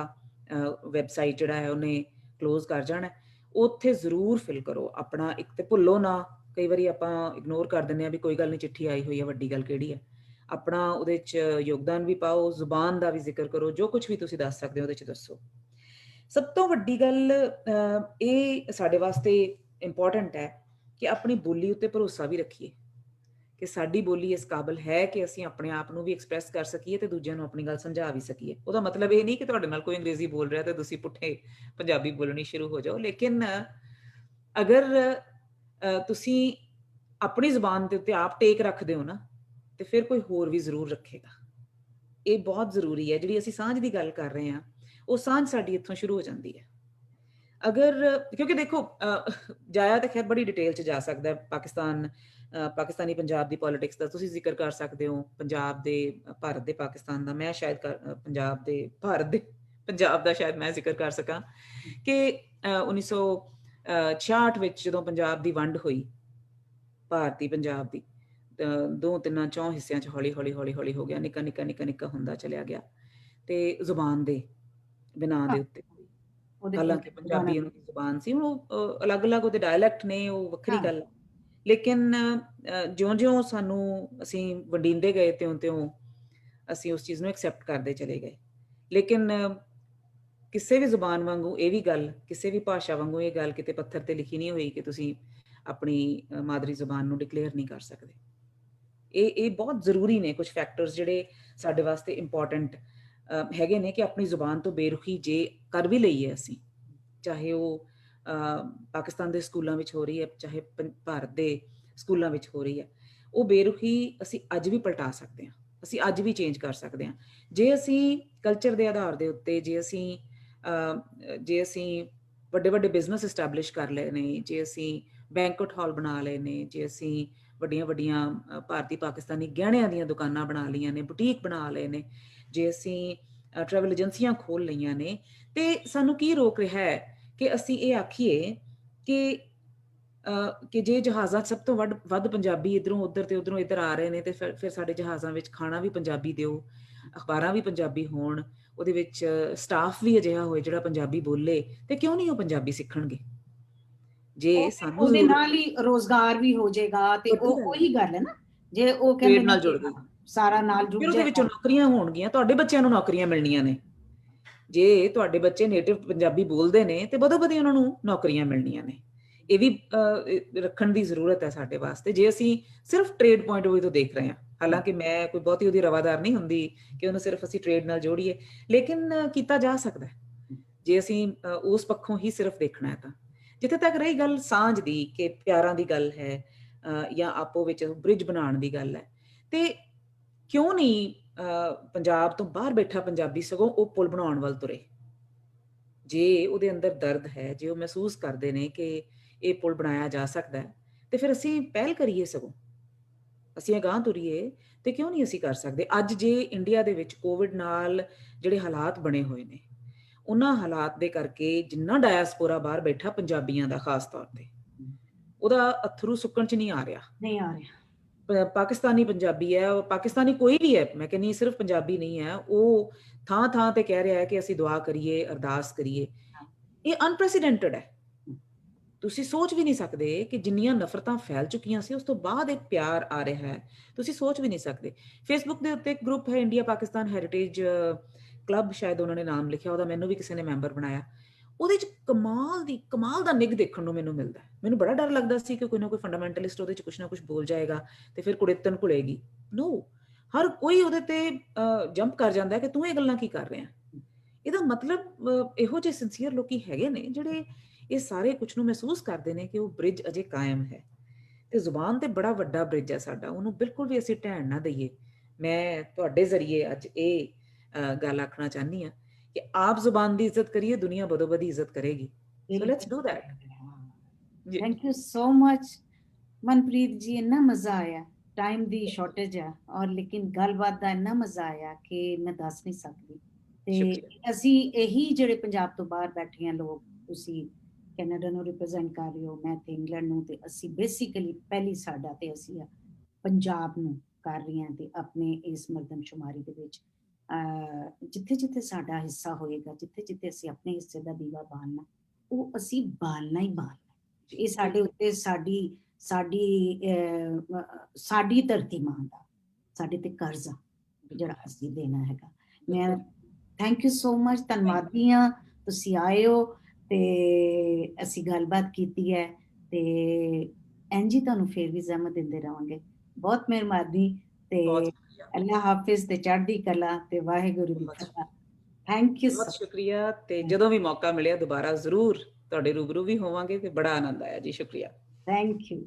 ਵੈਬਸਾਈਟ ਜਿਹੜਾ ਹੈ ਉਹਨੇ ਕਲੋਜ਼ ਕਰ ਜਾਣਾ, ਉੱਥੇ ਜ਼ਰੂਰ ਫਿਲ ਕਰੋ ਆਪਣਾ। ਇੱਕ ਤੇ ਭੁੱਲੋ ਨਾ, ਕਈ ਵਾਰੀ ਆਪਾਂ ਇਗਨੋਰ ਕਰ ਦਿੰਦੇ ਹਾਂ ਵੀ ਕੋਈ ਗੱਲ ਨਹੀਂ, ਚਿੱਠੀ ਆਈ ਹੋਈ ਹੈ, ਵੱਡੀ ਗੱਲ ਕਿਹੜੀ ਹੈ। ਆਪਣਾ ਉਹਦੇ 'ਚ ਯੋਗਦਾਨ ਵੀ ਪਾਓ, ਜ਼ੁਬਾਨ ਦਾ ਵੀ ਜ਼ਿਕਰ ਕਰੋ, ਜੋ ਕੁਝ ਵੀ ਤੁਸੀਂ ਦੱਸ ਸਕਦੇ ਹੋ ਉਹਦੇ 'ਚ ਦੱਸੋ। ਸਭ ਤੋਂ ਵੱਡੀ ਗੱਲ ਇਹ ਸਾਡੇ ਵਾਸਤੇ ਇੰਪੋਰਟੈਂਟ ਹੈ ਕਿ ਆਪਣੀ ਬੋਲੀ ਉੱਤੇ ਭਰੋਸਾ ਵੀ ਰੱਖੀਏ ਕਿ ਸਾਡੀ ਬੋਲੀ ਇਸ ਕਾਬਿਲ ਹੈ ਕਿ ਅਸੀਂ ਆਪਣੇ ਆਪ ਨੂੰ ਵੀ ਐਕਸਪ੍ਰੈਸ ਕਰ ਸਕੀਏ ਤੇ ਦੂਜਿਆਂ ਨੂੰ ਆਪਣੀ ਗੱਲ ਸਮਝਾ ਵੀ ਸਕੀਏ। ਉਹਦਾ ਮਤਲਬ ਇਹ ਨਹੀਂ ਕਿ ਤੁਹਾਡੇ ਨਾਲ ਕੋਈ ਅੰਗਰੇਜ਼ੀ ਬੋਲ ਰਿਹਾ ਤੇ ਤੁਸੀਂ ਪੁੱਠੇ ਪੰਜਾਬੀ ਬੋਲਣੀ ਸ਼ੁਰੂ ਹੋ ਜਾਓ। ਲੇਕਿਨ ਅਗਰ ਤੁਸੀਂ ਆਪਣੀ ਜ਼ੁਬਾਨ ਦੇ ਉੱਤੇ ਆਪ ਟੇਕ ਰੱਖਦੇ ਹੋ ਨਾ, ਤੇ ਫਿਰ ਕੋਈ ਹੋਰ ਵੀ ਜ਼ਰੂਰ ਰੱਖੇਗਾ। ਇਹ ਬਹੁਤ ਜ਼ਰੂਰੀ ਹੈ। ਜਿਹੜੀ ਅਸੀਂ ਸਾਂਝ ਦੀ ਗੱਲ ਕਰ ਰਹੇ ਹਾਂ, ਉਹ ਸਾਂਝ ਸਾਡੀ ਇੱਥੋਂ ਸ਼ੁਰੂ ਹੋ ਜਾਂਦੀ ਹੈ। ਅਗਰ ਕਿਉਂਕਿ ਦੇਖੋ ਜਾਇਆ ਤਾਂ ਖੈਰ ਬੜੀ ਡਿਟੇਲ 'ਚ ਜਾ ਸਕਦਾ ਪਾਕਿਸਤਾਨ, ਪਾਕਿਸਤਾਨੀ ਪੰਜਾਬ ਦੀ ਪੋਲਿਟਿਕਸ ਦਾ ਤੁਸੀਂ ਜ਼ਿਕਰ ਕਰ ਸਕਦੇ ਹੋ, ਪੰਜਾਬ ਦੇ, ਭਾਰਤ ਦੇ ਪਾਕਿਸਤਾਨ ਦਾ। ਮੈਂ ਸ਼ਾਇਦ ਪੰਜਾਬ ਦੇ ਭਾਰਤ ਦੇ ਪੰਜਾਬ ਦਾ ਸ਼ਾਇਦ ਮੈਂ ਜ਼ਿਕਰ ਕਰ ਸਕਾਂ ਕਿ 1966 ਵਿੱਚ ਜਦੋਂ ਪੰਜਾਬ ਦੀ ਵੰਡ ਹੋਈ, ਭਾਰਤੀ ਪੰਜਾਬ ਦੀ, 2-3-4 ਹਿੱਸਿਆਂ 'ਚ ਹੌਲੀ ਹੌਲੀ ਹੌਲੀ ਹੌਲੀ ਹੋ ਗਿਆ, ਨਿੱਕਾ ਨਿੱਕਾ ਨਿੱਕਾ ਨਿੱਕਾ ਹੁੰਦਾ ਚਲਿਆ ਗਿਆ। ਤੇ ਜ਼ੁਬਾਨ ਦੇ ਬਿਨਾਂ ਦੇ ਉੱਤੇ, ਹਾਲਾਂਕਿ ਪੰਜਾਬੀ ਉਹਨਾਂ ਦੀ ਜ਼ੁਬਾਨ ਸੀ, ਉਹ ਅਲੱਗ-ਅਲੱਗ ਉਹਦੇ ਡਾਇਲੈਕਟ ਨੇ, ਉਹ ਵੱਖਰੀ ਗੱਲ ਹੈ। ਲੇਕਿਨ ਜਿਉਂ-ਜਿਉਂ ਸਾਨੂੰ ਅਸੀਂ ਵੰਡੀਂਦੇ ਗਏ, ਤਿਉਂ-ਤਿਉਂ ਅਸੀਂ ਉਸ ਚੀਜ਼ ਨੂੰ ਐਕਸੈਪਟ ਕਰਦੇ ਚਲੇ ਗਏ। ਲੇਕਿਨ ਕਿਸੇ ਵੀ ਜ਼ੁਬਾਨ ਵਾਂਗੂ ਇਹ ਵੀ ਗੱਲ, ਕਿਸੇ ਵੀ ਭਾਸ਼ਾ ਵਾਂਗੂ ਇਹ ਗੱਲ ਕਿਤੇ ਪੱਥਰ ਤੇ ਲਿਖੀ ਨਹੀਂ ਹੋਈ ਕਿ ਤੁਸੀਂ ਆਪਣੀ ਮਾਦਰੀ ਜ਼ੁਬਾਨ ਨੂੰ ਡਿਕਲੇਅਰ ਨਹੀਂ ਕਰ ਸਕਦੇ। ਇਹ ਬਹੁਤ ਜ਼ਰੂਰੀ ਨੇ ਕੁਝ ਫੈਕਟਰਸ ਜਿਹੜੇ ਸਾਡੇ ਵਾਸਤੇ ਇੰਪੋਰਟੈਂਟ ਹੈਗੇ ਨੇ ਕਿ ਆਪਣੀ ਜ਼ੁਬਾਨ ਤੋਂ ਬੇਰੁਖੀ ਜੇ ਕਰ ਵੀ ਲਈਏ ਅਸੀਂ, ਚਾਹੇ ਉਹ ਪਾਕਿਸਤਾਨ ਦੇ ਸਕੂਲਾਂ ਵਿੱਚ ਹੋ ਰਹੀ ਹੈ, ਚਾਹੇ ਭਾਰਤ ਦੇ ਸਕੂਲਾਂ ਵਿੱਚ ਹੋ ਰਹੀ ਹੈ, ਉਹ ਬੇਰੁਖੀ ਅਸੀਂ ਅੱਜ ਵੀ ਪਲਟਾ ਸਕਦੇ ਹਾਂ, ਅਸੀਂ ਅੱਜ ਵੀ ਚੇਂਜ ਕਰ ਸਕਦੇ ਹਾਂ। ਜੇ ਅਸੀਂ ਕਲਚਰ ਦੇ ਆਧਾਰ ਦੇ ਉੱਤੇ, ਜੇ ਅਸੀਂ ਵੱਡੇ ਵੱਡੇ ਬਿਜ਼ਨਸ ਇਸਟੈਬਲਿਸ਼ ਕਰ ਲਏ ਨੇ, ਜੇ ਅਸੀਂ ਬੈਂਕਟ ਹਾਲ ਬਣਾ ਲਏ ਨੇ, ਜੇ ਅਸੀਂ ਵੱਡੀਆਂ ਵੱਡੀਆਂ ਭਾਰਤੀ ਪਾਕਿਸਤਾਨੀ ਗਹਿਣਿਆਂ ਦੀਆਂ ਦੁਕਾਨਾਂ ਬਣਾ ਲਈਆਂ ਨੇ, ਬੁਟੀਕ ਬਣਾ ਲਏ ਨੇ, ਜੇ ਅਸੀਂ ਟਰੈਵਲ ਏਜੰਸੀਆਂ ਖੋਲ੍ਹ ਲਈਆਂ ਨੇ, ਤੇ ਸਾਨੂੰ ਕੀ ਰੋਕ ਰਿਹਾ ਹੈ ਕਿ ਅਸੀਂ ਇਹ ਆਖੀਏ ਕਿ ਜੇ ਜਹਾਜ਼ਾਂ 'ਚ ਸਭ ਤੋਂ ਵੱਧ ਪੰਜਾਬੀ ਇੱਧਰੋਂ ਉੱਧਰ ਤੇ ਉੱਧਰੋਂ ਇੱਧਰ ਆ ਰਹੇ ਨੇ, ਤੇ ਫਿਰ ਸਾਡੇ ਜਹਾਜ਼ਾਂ ਵਿੱਚ ਖਾਣਾ ਵੀ ਪੰਜਾਬੀ ਦਿਓ, ਅਖਬਾਰਾਂ ਵੀ ਪੰਜਾਬੀ ਹੋਣ, ਉਹਦੇ ਵਿੱਚ ਸਟਾਫ ਵੀ ਅਜਿਹਾ ਹੋਏ ਜਿਹੜਾ ਪੰਜਾਬੀ ਬੋਲੇ, ਤੇ ਕਿਉਂ ਨਹੀਂ ਉਹ ਪੰਜਾਬੀ ਸਿੱਖਣਗੇ? ਜੇ ਸਾਨੂੰ ਉਹਦੇ ਨਾਲ ਹੀ ਰੋਜ਼ਗਾਰ ਵੀ ਹੋ ਜਾਏਗਾ, ਤੇ ਉਹ ਉਹੀ ਗੱਲ ਹੈ ਨਾ, ਜੇ ਉਹ ਕਹਿੰਦੇ ਨਾਲ ਜੁੜ ਗਈ, ਸਾਰਾ ਨਾਲ ਜੁੜ ਫਿਰ ਉਹਦੇ ਵਿੱਚੋਂ ਨੌਕਰੀਆਂ ਹੋਣਗੀਆਂ, ਤੁਹਾਡੇ ਬੱਚਿਆਂ ਨੂੰ ਨੌਕਰੀਆਂ ਮਿਲਣੀਆਂ ਨੇ। ਜੇ ਤੁਹਾਡੇ ਬੱਚੇ ਨੇਟਿਵ ਪੰਜਾਬੀ ਬੋਲਦੇ ਨੇ ਤੇ ਬਦੋ-ਬਦੀ ਉਹਨਾਂ ਨੂੰ ਨੌਕਰੀਆਂ ਮਿਲਣੀਆਂ ਨੇ। ਇਹ ਵੀ ਰੱਖਣ ਦੀ ਜ਼ਰੂਰਤ ਹੈ ਸਾਡੇ ਵਾਸਤੇ, ਜੇ ਅਸੀਂ ਸਿਰਫ ਟ੍ਰੇਡ ਪੁਆਇੰਟ ਆਫ ਵਿਊ ਤੋਂ ਦੇਖ ਰਹੇ ਹਾਂ। ਹਾਲਾਂਕਿ ਮੈਂ ਕੋਈ ਬਹੁਤੀ ਉਹਦੀ ਰਵਾਦਾਰ ਨਹੀਂ ਹੁੰਦੀ ਕਿ ਉਹਨੂੰ ਸਿਰਫ ਅਸੀਂ ਟ੍ਰੇਡ ਨਾਲ ਜੋੜੀਏ, ਲੇਕਿਨ ਕੀਤਾ ਜਾ ਸਕਦਾ ਜੇ ਅਸੀਂ ਉਸ ਪੱਖੋਂ ਹੀ ਸਿਰਫ ਦੇਖਣਾ ਹੈ ਤਾਂ। ਜਿੱਥੇ ਤੱਕ ਰਹੀ ਗੱਲ ਸਾਂਝ ਦੀ, ਕਿ ਪਿਆਰਾਂ ਦੀ ਗੱਲ ਹੈ ਜਾਂ ਆਪੋ ਵਿੱਚ ਬ੍ਰਿਜ ਬਣਾਉਣ ਦੀ ਗੱਲ ਹੈ, ਤੇ ਕਿਉਂ ਨਹੀਂ ਪੰਜਾਬ ਤੋਂ ਬਾਹਰ ਬੈਠਾ ਪੰਜਾਬੀ ਸਗੋਂ ਉਹ ਪੁਲ ਬਣਾਉਣ ਵੱਲ ਤੁਰੇ? ਜੇ ਉਹਦੇ ਅੰਦਰ ਦਰਦ ਹੈ, ਜੇ ਉਹ ਮਹਿਸੂਸ ਕਰਦੇ ਨੇ ਕਿ ਇਹ ਪੁਲ ਬਣਾਇਆ ਜਾ ਸਕਦਾ ਹੈ, ਤੇ ਫਿਰ ਅਸੀਂ ਪਹਿਲ ਕਰੀਏ, ਸਗੋਂ ਅਸੀਂ ਅਗਾਂਹ ਤੁਰੀਏ, ਤੇ ਕਿਉਂ ਨਹੀਂ ਅਸੀਂ ਕਰ ਸਕਦੇ? ਅੱਜ ਜੇ ਇੰਡੀਆ ਦੇ ਵਿੱਚ ਕੋਵਿਡ ਨਾਲ ਜਿਹੜੇ ਹਾਲਾਤ ਬਣੇ ਹੋਏ ਨੇ, ਉਹਨਾਂ ਹਾਲਾਤ ਦੇ ਕਰਕੇ ਜਿੰਨਾ ਡਾਇਸਪੋਰਾ ਬਾਹਰ ਬੈਠਾ ਪੰਜਾਬੀਆਂ ਦਾ ਖਾਸ ਤੌਰ ਤੇ, ਉਹਦਾ ਅਥਰੂ ਸੁੱਕਣ 'ਚ ਨਹੀਂ ਆ ਰਿਹਾ। ਪਾਕਿਸਤਾਨੀ ਪੰਜਾਬੀ ਹੈ, ਉਹ ਪਾਕਿਸਤਾਨੀ ਕੋਈ ਵੀ ਹੈ, ਮੈਂ ਕਹਿੰਦੀ ਸਿਰਫ ਪੰਜਾਬੀ ਨਹੀਂ ਹੈ, ਉਹ ਥਾਂ ਥਾਂ ਤੇ ਕਹਿ ਰਿਹਾ ਹੈ ਕਿ ਅਸੀਂ ਦੁਆ ਕਰੀਏ, ਅਰਦਾਸ ਕਰੀਏ। ਇਹ ਅਨਪ੍ਰੈਸੀਡੈਂਟਡ ਹੈ। ਤੁਸੀਂ ਸੋਚ ਵੀ ਨਹੀਂ ਸਕਦੇ ਕਿ ਜਿੰਨੀਆਂ ਨਫ਼ਰਤਾਂ ਫੈਲ ਚੁੱਕੀਆਂ ਸੀ, ਉਸ ਤੋਂ ਬਾਅਦ ਇੱਕ ਪਿਆਰ ਆ ਰਿਹਾ ਹੈ, ਤੁਸੀਂ ਸੋਚ ਵੀ ਨਹੀਂ ਸਕਦੇ। ਫੇਸਬੁੱਕ ਦੇ ਉੱਤੇ ਇੱਕ ਗਰੁੱਪ ਹੈ, ਇੰਡੀਆ ਪਾਕਿਸਤਾਨ ਹੈਰੀਟੇਜ ਕਲੱਬ, ਸ਼ਾਇਦ ਉਹਨਾਂ ਨੇ ਨਾਮ ਲਿਖਿਆ ਉਹਦਾ, ਮੈਨੂੰ ਵੀ ਕਿਸੇ ਨੇ ਮੈਂਬਰ ਬਣਾਇਆ। ਉਹਦੇ 'ਚ ਕਮਾਲ ਦਾ ਨਿੱਘ ਦੇਖਣ ਨੂੰ ਮੈਨੂੰ ਮਿਲਦਾ ਹੈ। ਮੈਨੂੰ ਬੜਾ ਡਰ ਲੱਗਦਾ ਸੀ ਕਿ ਕੋਈ ਨਾ ਕੋਈ ਫੰਡਾਮੈਂਟਲਿਸਟ ਉਹਦੇ 'ਚ ਕੁਛ ਨਾ ਕੁਛ ਬੋਲ ਜਾਏਗਾ ਤੇ ਫਿਰ ਕੁੜਿੱਤਨ ਘੁਲੇਗੀ। ਨੋ, ਹਰ ਕੋਈ ਉਹਦੇ ਤੇ ਜੰਪ ਕਰ ਜਾਂਦਾ ਹੈ ਕਿ ਤੂੰ ਇਹ ਗੱਲਾਂ ਕੀ ਕਰ ਰਿਹਾ। ਇਹਦਾ ਮਤਲਬ ਇਹੋ ਜਿਹੇ ਸਿੰਸੀਅਰ ਲੋਕੀ ਹੈਗੇ ਨੇ ਜਿਹੜੇ ਇਹ ਸਾਰੇ ਕੁਛ ਨੂੰ ਮਹਿਸੂਸ ਕਰਦੇ ਨੇ ਕਿ ਉਹ ਬ੍ਰਿਜ ਅਜੇ ਕਾਇਮ ਹੈ। ਤੇ ਜ਼ੁਬਾਨ ਤੇ ਬੜਾ ਵੱਡਾ ਬ੍ਰਿਜ ਹੈ ਸਾਡਾ, ਉਹਨੂੰ ਬਿਲਕੁਲ ਵੀ ਅਸੀਂ ਢਹਿਣ ਨਾ ਦਈਏ। ਮੈਂ ਤੁਹਾਡੇ ਜ਼ਰੀਏ ਅੱਜ ਇਹ ਗੱਲ ਆਖਣਾ ਚਾਹੁੰਦੀ ਹਾਂ ਕਿ ਆਪ ਜ਼ੁਬਾਨ ਦੀ ਇੱਜ਼ਤ ਕਰੀਏ, ਦੁਨੀਆ ਬਦੋ ਬਦੀ ਇੱਜ਼ਤ ਕਰੇਗੀ। So let's do that. Thank you so much Manpreet ji, इन्ना मजा आया। टाइम दी शॉर्टेज है और लेकिन गलबात ਦਾ ਇੰਨਾ ਮਜ਼ਾ ਆਇਆ ਕਿ ਮੈਂ ਦੱਸ ਨਹੀਂ ਸਕਦੀ। ਤੇ ਸ਼ੁਕਰੀਆ। ਅਸੀਂ ਇਹੀ ਜਿਹੜੇ ਪੰਜਾਬ ਤੋਂ ਬਾਹਰ ਬੈਠੇ ਆ ਲੋਕ, ਤੁਸੀਂ ਕੈਨੇਡਾ ਨੂੰ ਰਿਪਰੈਜ਼ੈਂਟ ਕਰ ਰਹੇ ਹੋ, ਮੈਂ ਤੇ ਇੰਗਲੈਂਡ ਨੂੰ, ਤੇ ਅਸੀਂ ਬੇਸਿਕਲੀ ਪਹਿਲੀ ਸਾਡਾ ਤੇ ਅਸੀਂ ਪੰਜਾਬ ਨੂੰ ਕਰ ਰਹੇ ਹਾਂ ਤੇ ਆਪਣੇ ਇਸ ਮਰਦਮਸ਼ੁਮਾਰੀ ਦੇ ਵਿੱਚ ਜਿੱਥੇ ਜਿੱਥੇ ਸਾਡਾ ਹਿੱਸਾ ਹੋਏਗਾ, ਜਿੱਥੇ ਜਿੱਥੇ ਅਸੀਂ ਆਪਣੇ ਹਿੱਸੇ ਦਾ ਦੀਵਾ ਬਾਲਣਾ, ਉਹ ਅਸੀਂ ਬਾਲਣਾ ਹੀ ਬਾਲਣਾ। ਇਹ ਸਾਡੇ ਉੱਤੇ ਸਾਡੀ ਧਰਤੀ ਮਾਂ ਦਾ ਸਾਡੇ ਤੇ ਕਰਜ਼ ਆ ਜਿਹੜਾ ਅਸੀਂ ਦੇਣਾ ਹੈਗਾ। ਮੈਂ ਥੈਂਕ ਯੂ ਸੋ ਮਚ, ਧੰਨਵਾਦੀ ਹਾਂ ਤੁਸੀਂ ਆਏ ਹੋ ਤੇ ਅਸੀਂ ਗੱਲਬਾਤ ਕੀਤੀ ਹੈ ਤੇ ਇੰਝ ਹੀ ਤੁਹਾਨੂੰ ਫੇਰ ਵੀ ਜ਼ਹਿਮਤ ਦਿੰਦੇ ਰਹਾਂਗੇ। ਬਹੁਤ ਮਿਹਰਬਾਨੀ ਤੇ ਅੱਲਾ ਹਾਫਿਜ਼ ਤੇ ਚੜ੍ਹਦੀ ਕਲਾ ਤੇ ਵਾਹਿਗੁਰੂ ਦੀ ਫਤਿਹ। ਥੈਂਕ ਯੂ ਬਹੁਤ ਸੋ ਸ਼ੁਕਰੀਆ। ਤੇ ਜਦੋਂ ਵੀ ਮੌਕਾ ਮਿਲਿਆ ਦੁਬਾਰਾ ਜ਼ਰੂਰ ਤੁਹਾਡੇ ਰੂਬਰੂ ਵੀ ਹੋਵਾਂਗੇ ਤੇ ਬੜਾ ਆਨੰਦ ਆਇਆ ਜੀ। ਸ਼ੁਕਰੀਆ। Thank you.